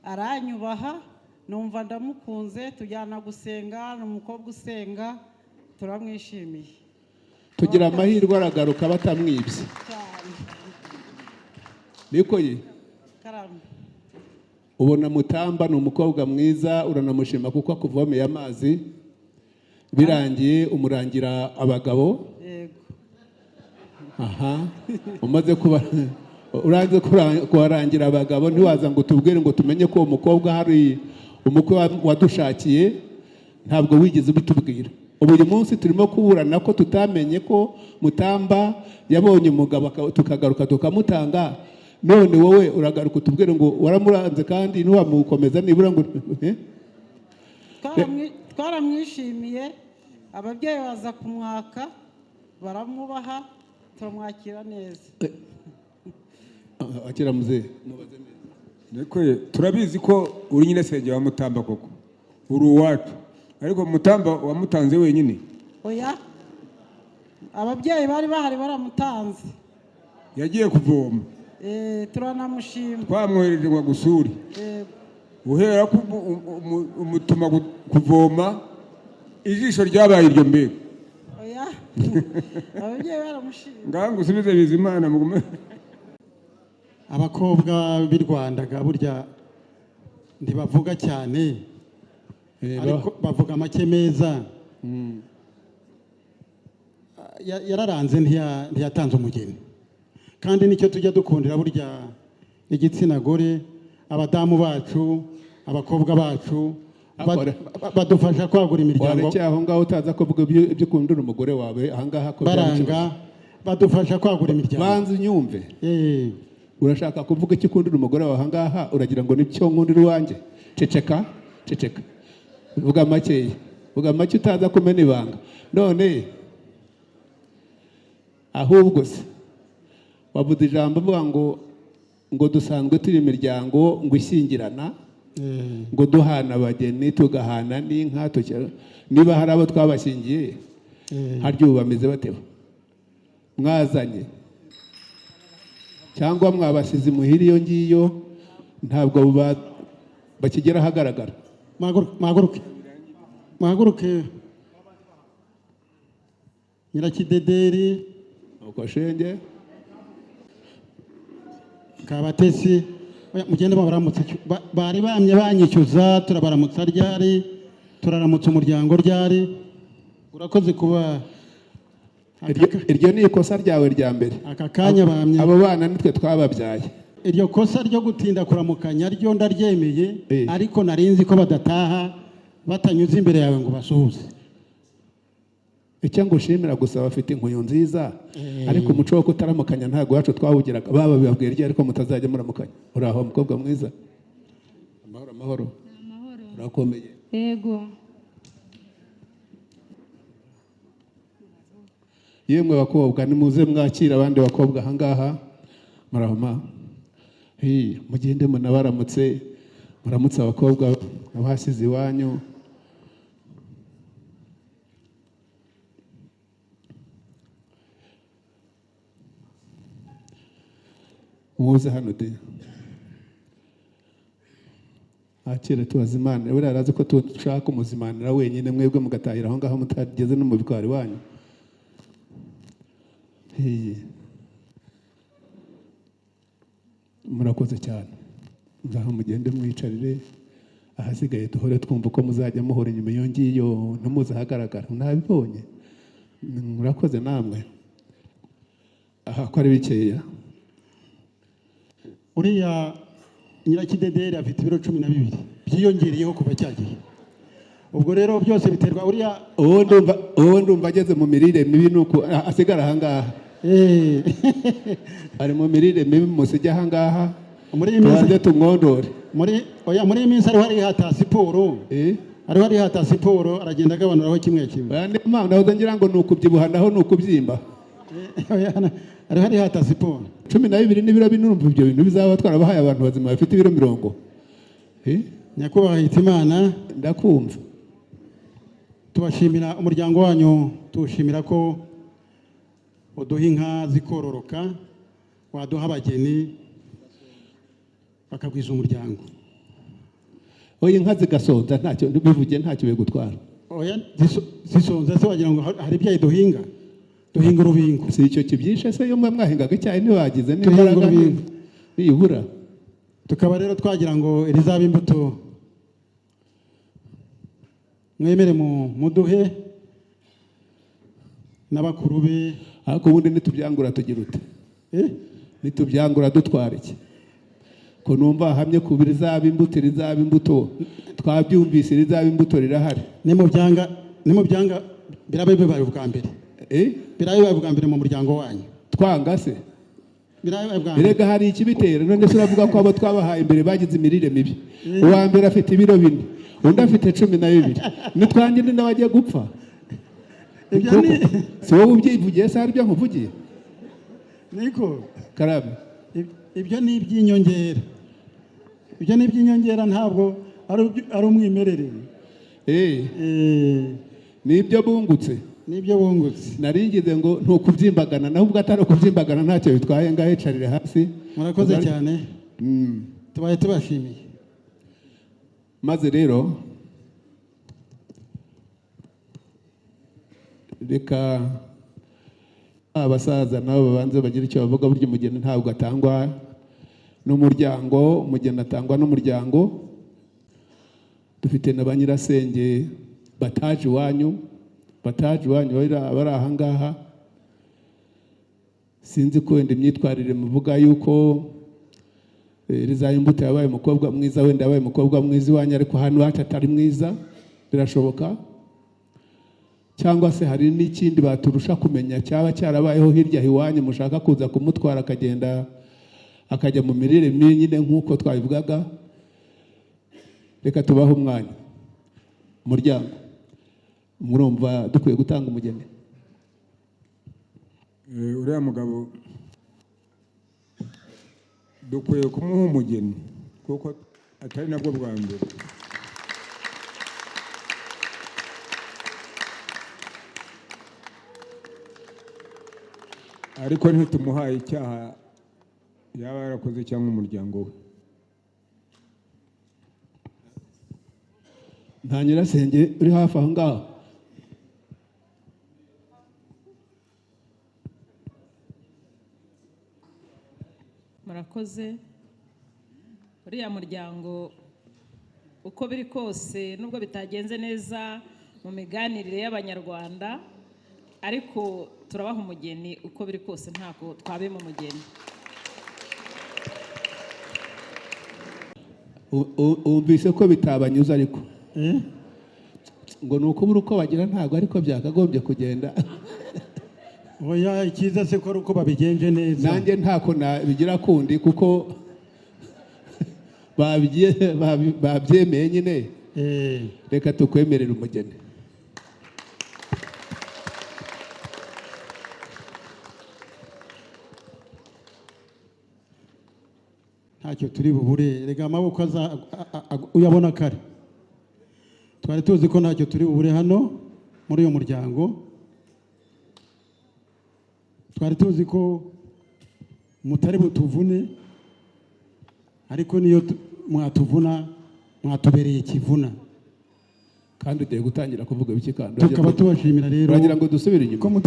aranyubaha, numva ndamukunze, tujyana gusenga, ni umukobwa usenga, turamwishimiye. Tugira amahirwe aragaruka batamwibye. Niko ye? Karame. Ubona Mutamba ni umukobwa mwiza, uranamushima kuko akuvomeye amazi, birangiye umurangira abagabo. Yego. Aha. Umaze kuba uranze kuharangira abagabo, ntiwaza ngo tubwire ngo tumenye ko umukobwa hari umukwe wadushakiye, ntabwo wigeze bitubwira. Uyu munsi turimo kuburana ko tutamenye ko Mutamba yabonye umugabo tukagaruka tukamutanga, none wowe uragaruka utubwire ngo waramuranze kandi ntiwamukomeza nibura ngo twaramwishimiye, ababyeyi baza kumwaka baramubaha, turamwakira neza. Akira muzee niko turabizi ko uri nyine senge wa Mutamba koko uri uwacu, ariko Mutamba wamutanze wenyine. oya ababyeyi bari bahari baramutanze. Yagiye kuvoma. Turanamushima. Twamwohereje ngo gusuri. Uhera ko umutuma kuvoma ijisho ryabaye iryo mbere. Oya ababyeyi baramushima. Ngango usubize Bizimana mugume. Abakobwa b'i Rwanda burya ntibavuga cyane ariko bavuga make meza. Yararanze ntiyatanze umugeni, kandi nicyo tujya dukundira burya igitsina gore, abadamu bacu, abakobwa bacu badufasha kwagura imiryango. Wareke aho ngaho utaza kuvuga ibyo ukundira umugore wawe ahangaha ko baranga badufasha kwagura imiryango. Banza unyumve. Urashaka kuvuga icyo ukundira umugore wawe ahangaha uragira ngo nicyo nkundira uwanjye. Ceceka vuga make utaza kumena ibanga. None ahubwo se wavuze ijambo uvuga ngo dusanzwe turi imiryango ngo ishyingirana, ngo duhana abageni tugahana n'inka, niba hari abo twabashyingiye harya ubu bameze bateho? Mwazanye cyangwa mwabasize muhira iyo ngiyo ntabwo bakigera ahagaragara? Muhaguruke Nyirakidederi uko shenge Kabatesi mugende babaramutse. Bari bamye banyicyuza, turabaramutsa ryari, turaramutsa umuryango ryari. Urakoze kuba iryo ni ikosa ryawe rya mbere. Aka kanya bamye abo bana nitwe twababyaye. Iryo kosa ryo gutinda kuramukanya ryo ndaryemeye, ariko narinzi ko badataha batanyuze imbere yawe ngo basuhuze. Icyo ngushimira gusa bafite inkuyo nziza, ariko umuco wo kutaramukanya ntago wacu twawugiraga. Baba bibabwira iryo ariko mutazajya muramukanya. Uraho mukobwa mwiza? Amahoro. Urakomeye? Yego. Yemwe bakobwa nimuze mwakira abandi bakobwa ahangaha. Murahoma. Mugende munabaramutse, muramutse abakobwa abasize iwanyu. Muze hano de. Akira tubaza Imana. Buriya arazi ko dushaka umuzimanira wenyine, mwebwe mugatahira aho ngaho mutageze no mu bikwari wanyu. Murakoze cyane. Ngaho mugende mwicarire, ahasigaye duhore twumva uko muzajya muhora inyuma iyo ngiyo ntumuze ahagaragara. Nabibonye. Murakoze namwe. Aha ko ari bikeya. Uriya Nyirakidederi afite ibiro 12 byiyongereyeho kuva cyagiye. Ubwo rero byose biterwa uriya uwo ndumva ageze mu mirire mibi nuko asigara ahangaha. Ari mu mirire mibi musijya ahangaha. Muri iminsi tumwondore. Muri iminsi ari hata siporo. Ari hata siporo aragenda agabanuraho kimwe. Naho ngira ngo nukubyibuha naho nukubyimba. Ari hata siporo. 12 n'ibiro binurumva ibyo bintu bizaba twarabahaye abantu bazima bafite ibiro 70. Nyakubahwa Hitimana ndakumva. Tubashimira umuryango wanyu, tushimira ko uduha inka zikororoka, waduha abageni bakagwiza umuryango. Oya inka zigasonza ntacyo bivuge, ntacyo begutwara. Oya zisonza se wagira ngo hari ibyayi duhinga urubingo. Si icyo kibyishe se yo mwahingaga icyayi ntiwagize n'imbaraga nibura. Tukaba rero twagira ngo rizaba imbuto mwemere muduhe n'abakuru be. Ariko ubundi nitubyangura tugira ute? Nitubyangura dutwara iki? Ko numva hamye ku rizaba imbuto twabyumvise rizaba imbuto rirahari. Nimubyanga birabe bibaye ubwa mbere. Birabe ubwa mbere mu muryango wanyu. Twanga se? Erega hari ikibitera. None se uravuga ko abo twabahaye imbere bagize imirire mibi. Uwa mbere afite ibiro 4, undi afite 12. Nitwanjye n'abagiye gupfa. Ibyo ni si wowe ubyivugiye se aribyo nkuvugiye? Niko Karabe. Ibyo ni iby'inyongera. Ntabwo ari umwimerere. nibyo bungutse nibyo bungutse naringize ngo ntukubyimbagana naho ubwo atari ukubyimbagana ntacyo bitwaye ngaho yicarire hasi. murakoze cyane tubaye tubashimiye. maze rero reka abasaza nabo babanze bagira icyo bavuga. Burya umugeni ntabwo atangwa n'umuryango, umugeni atangwa n'umuryango. Dufite na ba nyirasenge bataje iwanyu bari aha ngaha. Sinzi ko wenda imyitwarire muvuga yuko Rizaya Imbuto yabaye umukobwa mwiza, wenda yabaye umukobwa mwiza iwanyu, ariko hano iwacu atari mwiza, birashoboka. Cyangwa se hari n'ikindi baturusha kumenya cyaba cyarabayeho hirya iwanyu mushaka kuza kumutwara akagenda akajya mu mirire mibi nyine nk'uko twabivugaga. Reka tubahe umwanya. Umuryango, murumva dukwiye gutanga umugeni? Uriya mugabo dukwiye kumuha umugeni kuko atari nabwo bwa mbere. Ariko ntitumuhaye icyaha yaba yarakoze cyangwa umuryango we. Nta nyirasenge uri hafi aho ngaho? Murakoze. Uriya muryango uko biri kose nubwo bitagenze neza mu miganirire y'Abanyarwanda, ariko turabaha umugeni uko biri kose, ntabwo twabima umugeni. Umvise ko bitabanyuze ariko ngo ni uko buri uko bagira ntabwo ariko byakagombye kugenda. Oya, icyiza se ko ari uko babigenje neza. Nanjye ntako nabigira kundi kuko babyemeye nyine. Reka tukwemerera umugeni. Ntacyo turi bubure, rega amaboko uyabona kare. Twari tuzi ko ntacyo turi bubure hano muri uyu muryango. Twari tuzi ko mutari butuvune, ariko niyo mwatuvuna mwatubereye kivuna. Kandi ugiye gutangira kuvuga biki kandi tukaba tubashimira rero. Uragira ngo dusubire inyuma?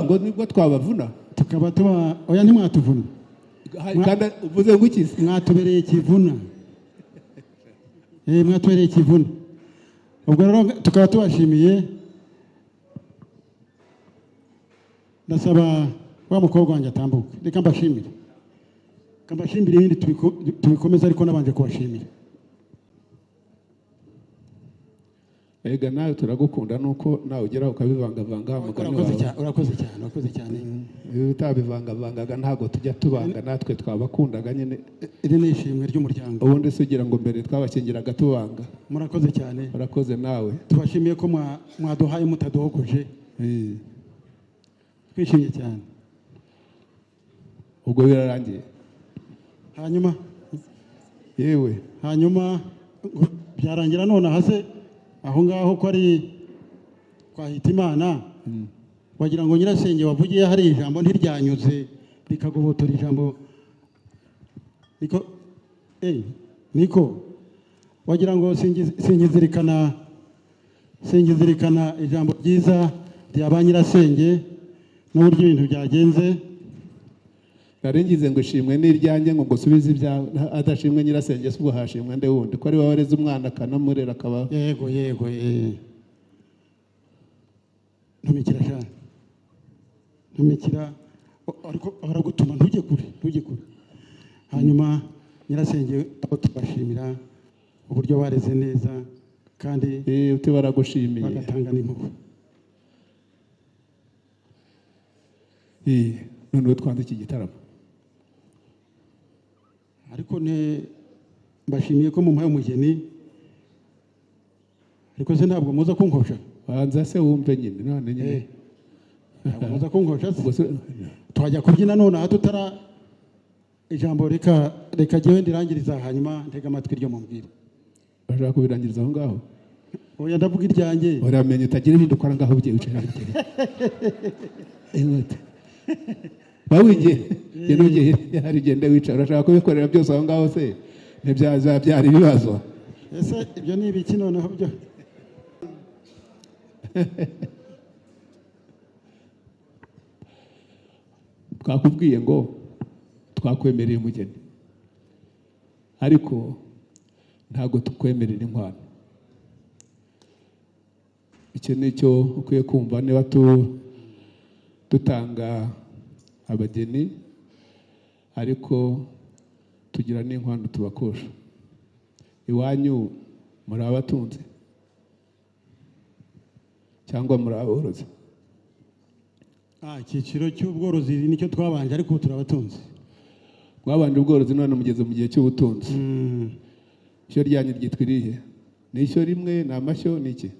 Ngo nibwo twabavuna tukaba tuba oya ntimwatuvuna kandi uvuze ngo iki? Mwatubereye kivuna. Mwatubereye kivuna. Ubwo rero tukaba tubashimiye. Ndasaba wa mukobwa wanjye atambuke. Reka mbashimire. Kambashimire ibindi tubikomeza, ariko nabanje kubashimira. Ega nawe turagukunda nuko nawe ugera ukabivangavanga umugani wawe. Urakoze cyane. Utabivangavangaga ntabwo tujya tubanga, natwe twabakundaga nyine. Iri ni ishimwe ry'umuryango. Ubundi se ugira ngo mbere twabakingiraga tubanga. Murakoze cyane. Urakoze nawe. Tubashimiye ko mwaduhaye mutaduhogoje. Twishimye cyane. Ubwo birarangiye. Hanyuma byarangira none hase aho ngaho ko ari kwa Hitimana. Wagira ngo nyirasenge wavugiye hari ijambo ntiryanyuze rikagobotora ijambo niko wagira ngo singizirikana ijambo ryiza rya ba nyirasenge n'uburyo ibintu byagenze. Naringize ngo ishimwe n'iryanjye ngo gusubize ibyawe, adashimwe nyirasenge se ubwo hashimwe nde wundi ko ari wowe wareze umwana akanamurera akaba. Yego ntumikira ariko baragutuma ntujye kure. Hanyuma nyirasenge abo tubashimira uburyo bareze neza kandi baragushimiye bagatanga n'impuhwe. None twanze iki gitaramo, ariko mbashimiye ko mumuhaye umugeni, ariko se ntabwo muza kunkosha. Banza se wumve nyine none nyine. Ntabwo muza kunkosha. Twajya kubyina none aha tutara ijambo reka jyewe ndirangiriza hanyuma ntega amatwi ryo mumbwire. bashaka kubirangiriza aho ngaho oya ndavuga iryanjye uramenye utagira ibindi ukora ngaho ugiye wicara biteye ewote bawingiye ugiye hari gende wicara urashaka kubikorera byose aho ngaho se ntibyazabyara ibibazo ese ibyo ni ibiki noneho byo twakubwiye ngo twakwemereye umugeni ariko ntabwo tukwemerera inkwano icyo ni cyo ukwiye kumva niba dutanga abageni ariko tugira n'inkwano tubakosha iwanyu muri abatunzi cyangwa muri aborozi icyiciro cy'ubworozi nicyo twabanje ariko ubu turabatunzi mwabanje ubworozi none mugeze mu gihe cy'ubutunzi ishyo ryanyu ryitwa irihe ni ishyo rimwe ni amashyo ni iki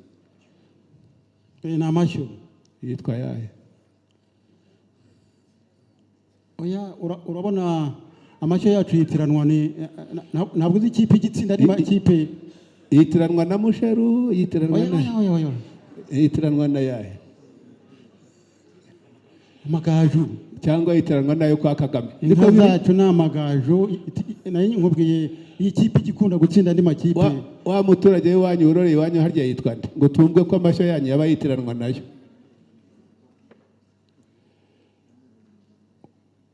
ni amashyo yitwa ayahe oya urabona amashyo yacu yitiranwa ntabwo uzi ikipe igitsinda ari ikipe yitiranwa na musheru yitiranwa na yahe amagaju cyangwa yitiranwa nayo kwa Kagame inka zacu ni amagaju nkubwiye iyi kipe igikunda gutsinda andi makipe wa muturage w'iwanyu uroreye iwanyu harya yitwa nde ngo tumve ko amashyo yanyu yaba yitiranwa nayo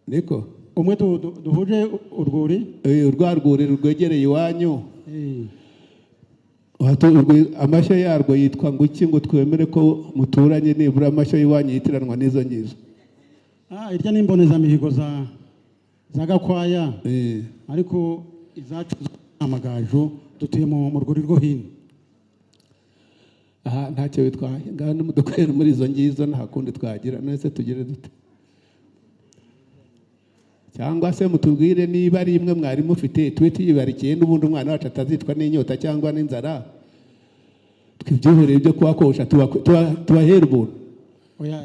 niko umwe duhuje urwuri urwa rwuri rwegereye iwanyu amashyo yarwo yitwa ngo iki ngo twemere ko muturanye nibura amashyo y'iwanyu yitiranwa n'izo ngizo irya ni imbonezamihigo za gakwaya ariko izacu amagaju dutuye mu rwuri rwo hino aha ntacyo bitwaye ngaho nimudukorere muri izo ngizo nta kundi twagira nese tugire dute cyangwa se mutubwire niba ari imwe mwari mufite tube tuyibarikiye n'ubundi umwana wacu atazicwa n'inyota cyangwa n'inzara twibyihoreye ibyo kuhakosha tubahera ubuntu oya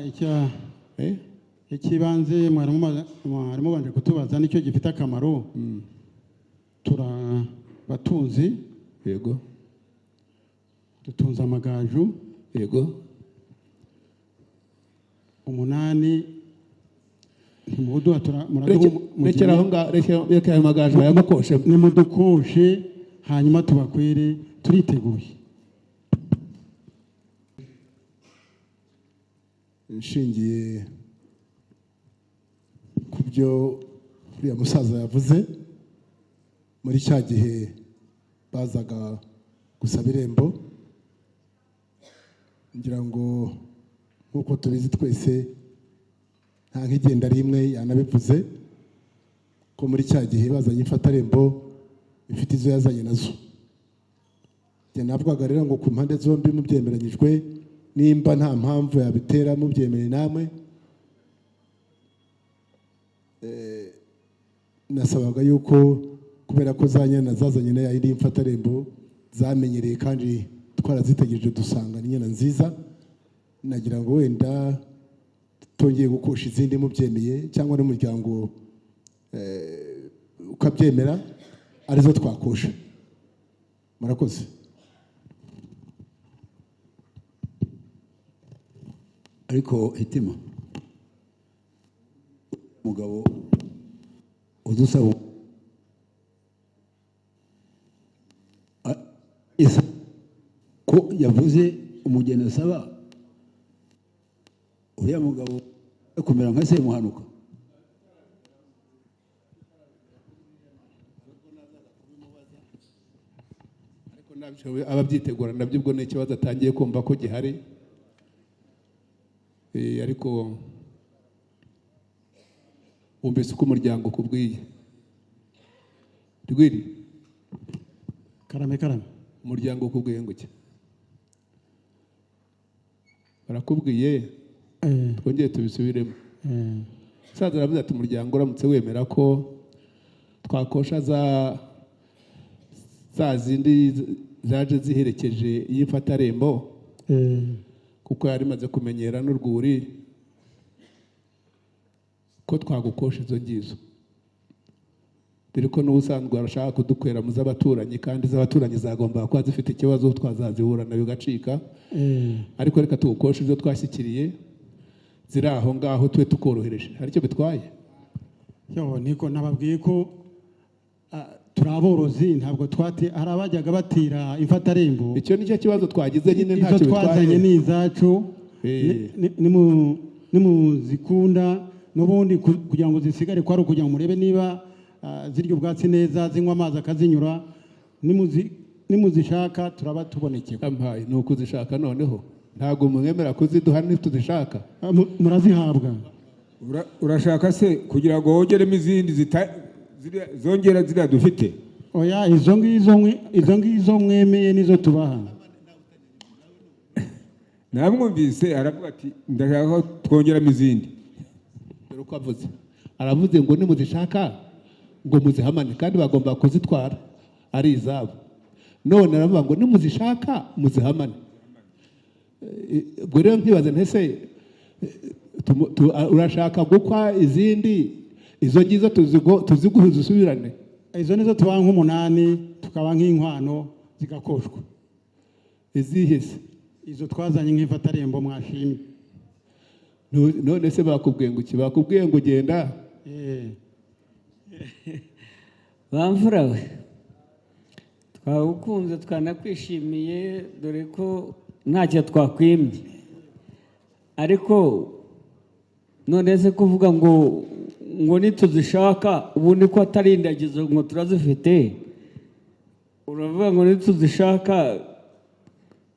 ikibanze mwarimu banje kutubaza nicyo gifite akamaro turabatunzi yego dutunze amagaju yego 8 rekera aho ngaho reka ayo magaju bayagukoshe nimudukoshe hanyuma tubakwere turiteguye nshingiye ku byo uriya musaza yavuze muri cya gihe bazaga gusaba irembo ngira ngo nk'uko tubizi twese nta nk'igenda rimwe yanabivuze ko muri cya gihe bazanye ifatarembo bifite izo yazanye nazo njye navugaga rero ngo ku mpande zombi mubyemeranyijwe nimba nta mpamvu yabitera mubyemereye namwe nasabaga yuko kubera ko za nyana zazanye na yindi mfatarembo zamenyereye kandi twarazitegereje dusanga ni nyana nziza nagira ngo wenda tongeye gukosha izindi mubyemeye cyangwa n'umuryango ukabyemera arizo twakosha murakoze ariko hitima umugabo udusaba ko yavuze umugeni asaba uriya mugabo kumera nka Semuhanuka ababyitegura nabyo ubwo ni ikibazo atangiye kumva ko gihari ariko wumvise uko umuryango ukubwiye rwiri karame umuryango ukubwiye ngo iki barakubwiye twongeye tubisubiremo saza aravuze ati umuryango uramutse wemera ko twakosha za zindi zaje ziherekeje y'ifatarembo kuko yari imaze kumenyera n'urwuri ko twagukosha izo ngizo dore ko n'ubusanzwe barashaka kudukwera mu z'abaturanyi kandi iz'abaturanyi zagomba kuba zifite ikibazo twazazihura nayo bigacika ariko reka tugukoshe ibyo twashyikiriye ziri aho ngaho tube tukorohereje hari icyo bitwaye. niko nababwiye ko turi aborozi ntabwo hari abajyaga batira imfatarembo. Icyo nicyo kibazo twagize nyine ntacyo bitwaye. Twazanye n'izacu nimuzikunda n'ubundi kugira ngo zisigare kwari ukugira ngo murebe niba zirya ubwatsi neza zinywa amazi akazinyura nimuzishaka turaba tubonekeye. Ni ukuzishaka noneho ntabwo mwemera kuziduha ntituzishaka murazihabwa. Urashaka se kugira ngo wongeremo izindi zongera ziriya dufite? Oya izo ngizo mwemeye nizo tubaha. Namwumvise aravuga ati ndashaka ko twongeramo izindi. Dore uko avuze aravuze ngo nimuzishaka ngo muzihamane kandi bagomba kuzitwara ari izabo. None aravuga ngo nimuzishaka muzihamane. Ubwo rero nkibaze ntese urashaka gukwa izindi izo ngizo tuziguhe zisubirane? Izo nizo tubaha nk'umunani tukaba nk'inkwano zigakoshwa. Izihe se? Izo twazanye nk'ifatarembo mwashimye. None se bakubwiye ngo iki? Bakubwiye ngo ugenda? Bamfura we twagukunze twanakwishimiye dore ko ntacyo twakwimye ariko none se kuvuga ngo nituzishaka ubundi ko atari indagizo ngo turazifite uravuga ngo nituzishaka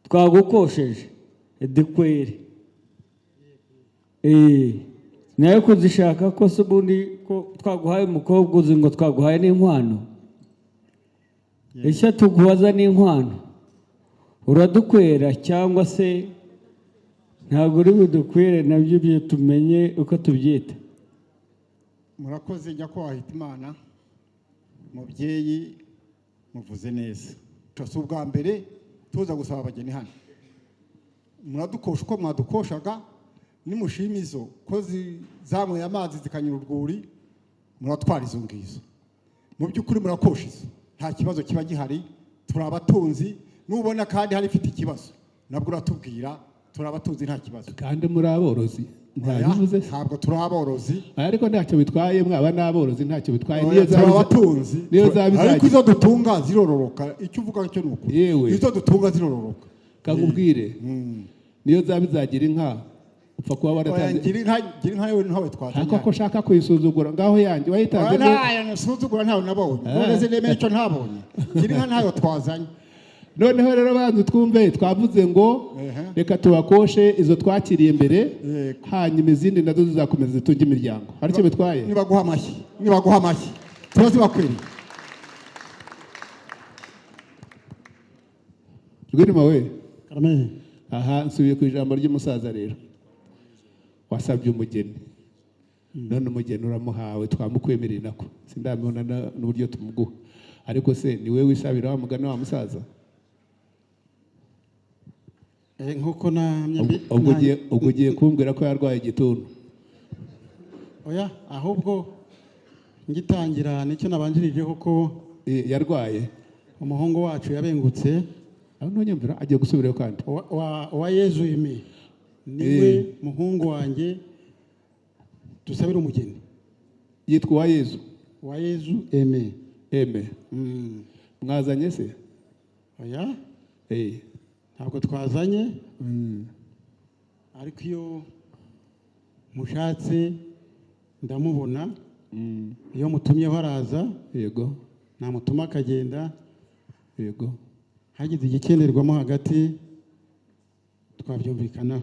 twagukosheje dukwere nayo kuzishaka ko se ubundi ko twaguhaye umukobwa uzi ngo twaguhaye n'inkwano icyo tugubaza n'inkwano uradukwera cyangwa se ntabwo uri budukwere nabyo byo tumenye uko tubyita. Murakoze nyakubahwa Hitimana mubyeyi muvuze neza. Twese ubwa mbere tuza gusaba abageni hano muradukosha uko mwadukoshaga nimushimizo ko zamwe amazi zikanyura urwuri muratwara izo ngizo mu by'ukuri murakosha izo nta kibazo kiba gihari turabatunzi nubona kandi hari ifite ikibazo nabwo uratubwira turabatunzi nta kibazo kandi muri aborozi ntabwo turi aborozi ariko ntacyo bitwaye mwaba n'aborozi ntacyo bitwaye niyo zabatunzi ariko izo dutunga zirororoka icyo uvuga cyo nuko izo dutunga zirororoka kakubwire niyo zabizagira inka upfa kuba waratanze gira inka yewe ntawe twazanye ariko ko shaka kuyisuzugura ngaho yanjye wayitanze nasuzugura ntawe nabonye none nemeye icyo ntabonye gira inka ntayo twazanye. Noneho rero bantu twumve twavuze ngo reka tubakoshe izo twakiriye mbere hanyuma izindi nazo zizakomeza zitunga imiryango hari icyo bitwaye. Nibaguha amashyi turazibakwiriye. Rwirima we aha nsubiye ku ijambo ry'umusaza rero wasabye umugeni none umugeni uramuhawe twamukwemereye nako sindamubona n'uburyo tumuguha ariko se ni we wisabira wa mugani wa musaza nkuko ubwo ugiye kumbwira ko yarwaye igituntu? Oya ahubwo ngitangira nicyo nabanjirijeho ko yarwaye umuhungu wacu yabengutse aho ntonyumvira agiye gusubirayo kandi wa Yezu Emi niwe muhungu wanjye dusabira umugeni yitwa wa Yezu Emi. Mwazanye se? Oya ntabwo twazanye ariko iyo mushatse ndamubona iyo mutumyeho araza yego namutuma akagenda yego hagize igikenerwamo hagati twabyumvikanaho.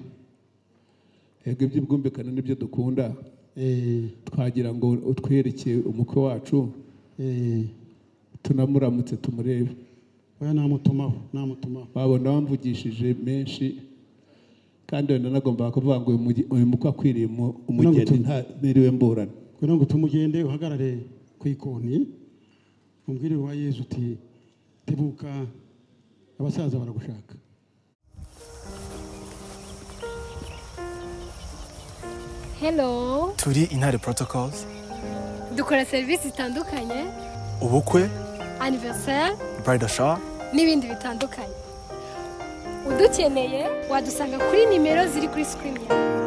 Yego iby'ubwumvikane nibyo dukunda twagira ngo utwereke umukwe wacu tunamuramutse tumurebe. Oya namutumaho babona bamvugishije menshi kandi wenda nagomba kuvuga ngo uyu mukwe akwiriye umugeni ntiriwe mburana kugira ngo tumugende uhagarare ku ikoni umbwire wa Yezu uti tebuka abasaza baragushaka. Hello turi Intare Protocols dukora serivisi zitandukanye ubukwe, anniversaire bridal shower, n'ibindi bitandukanye. Udukeneye wadusanga kuri nimero ziri kuri screen yawe.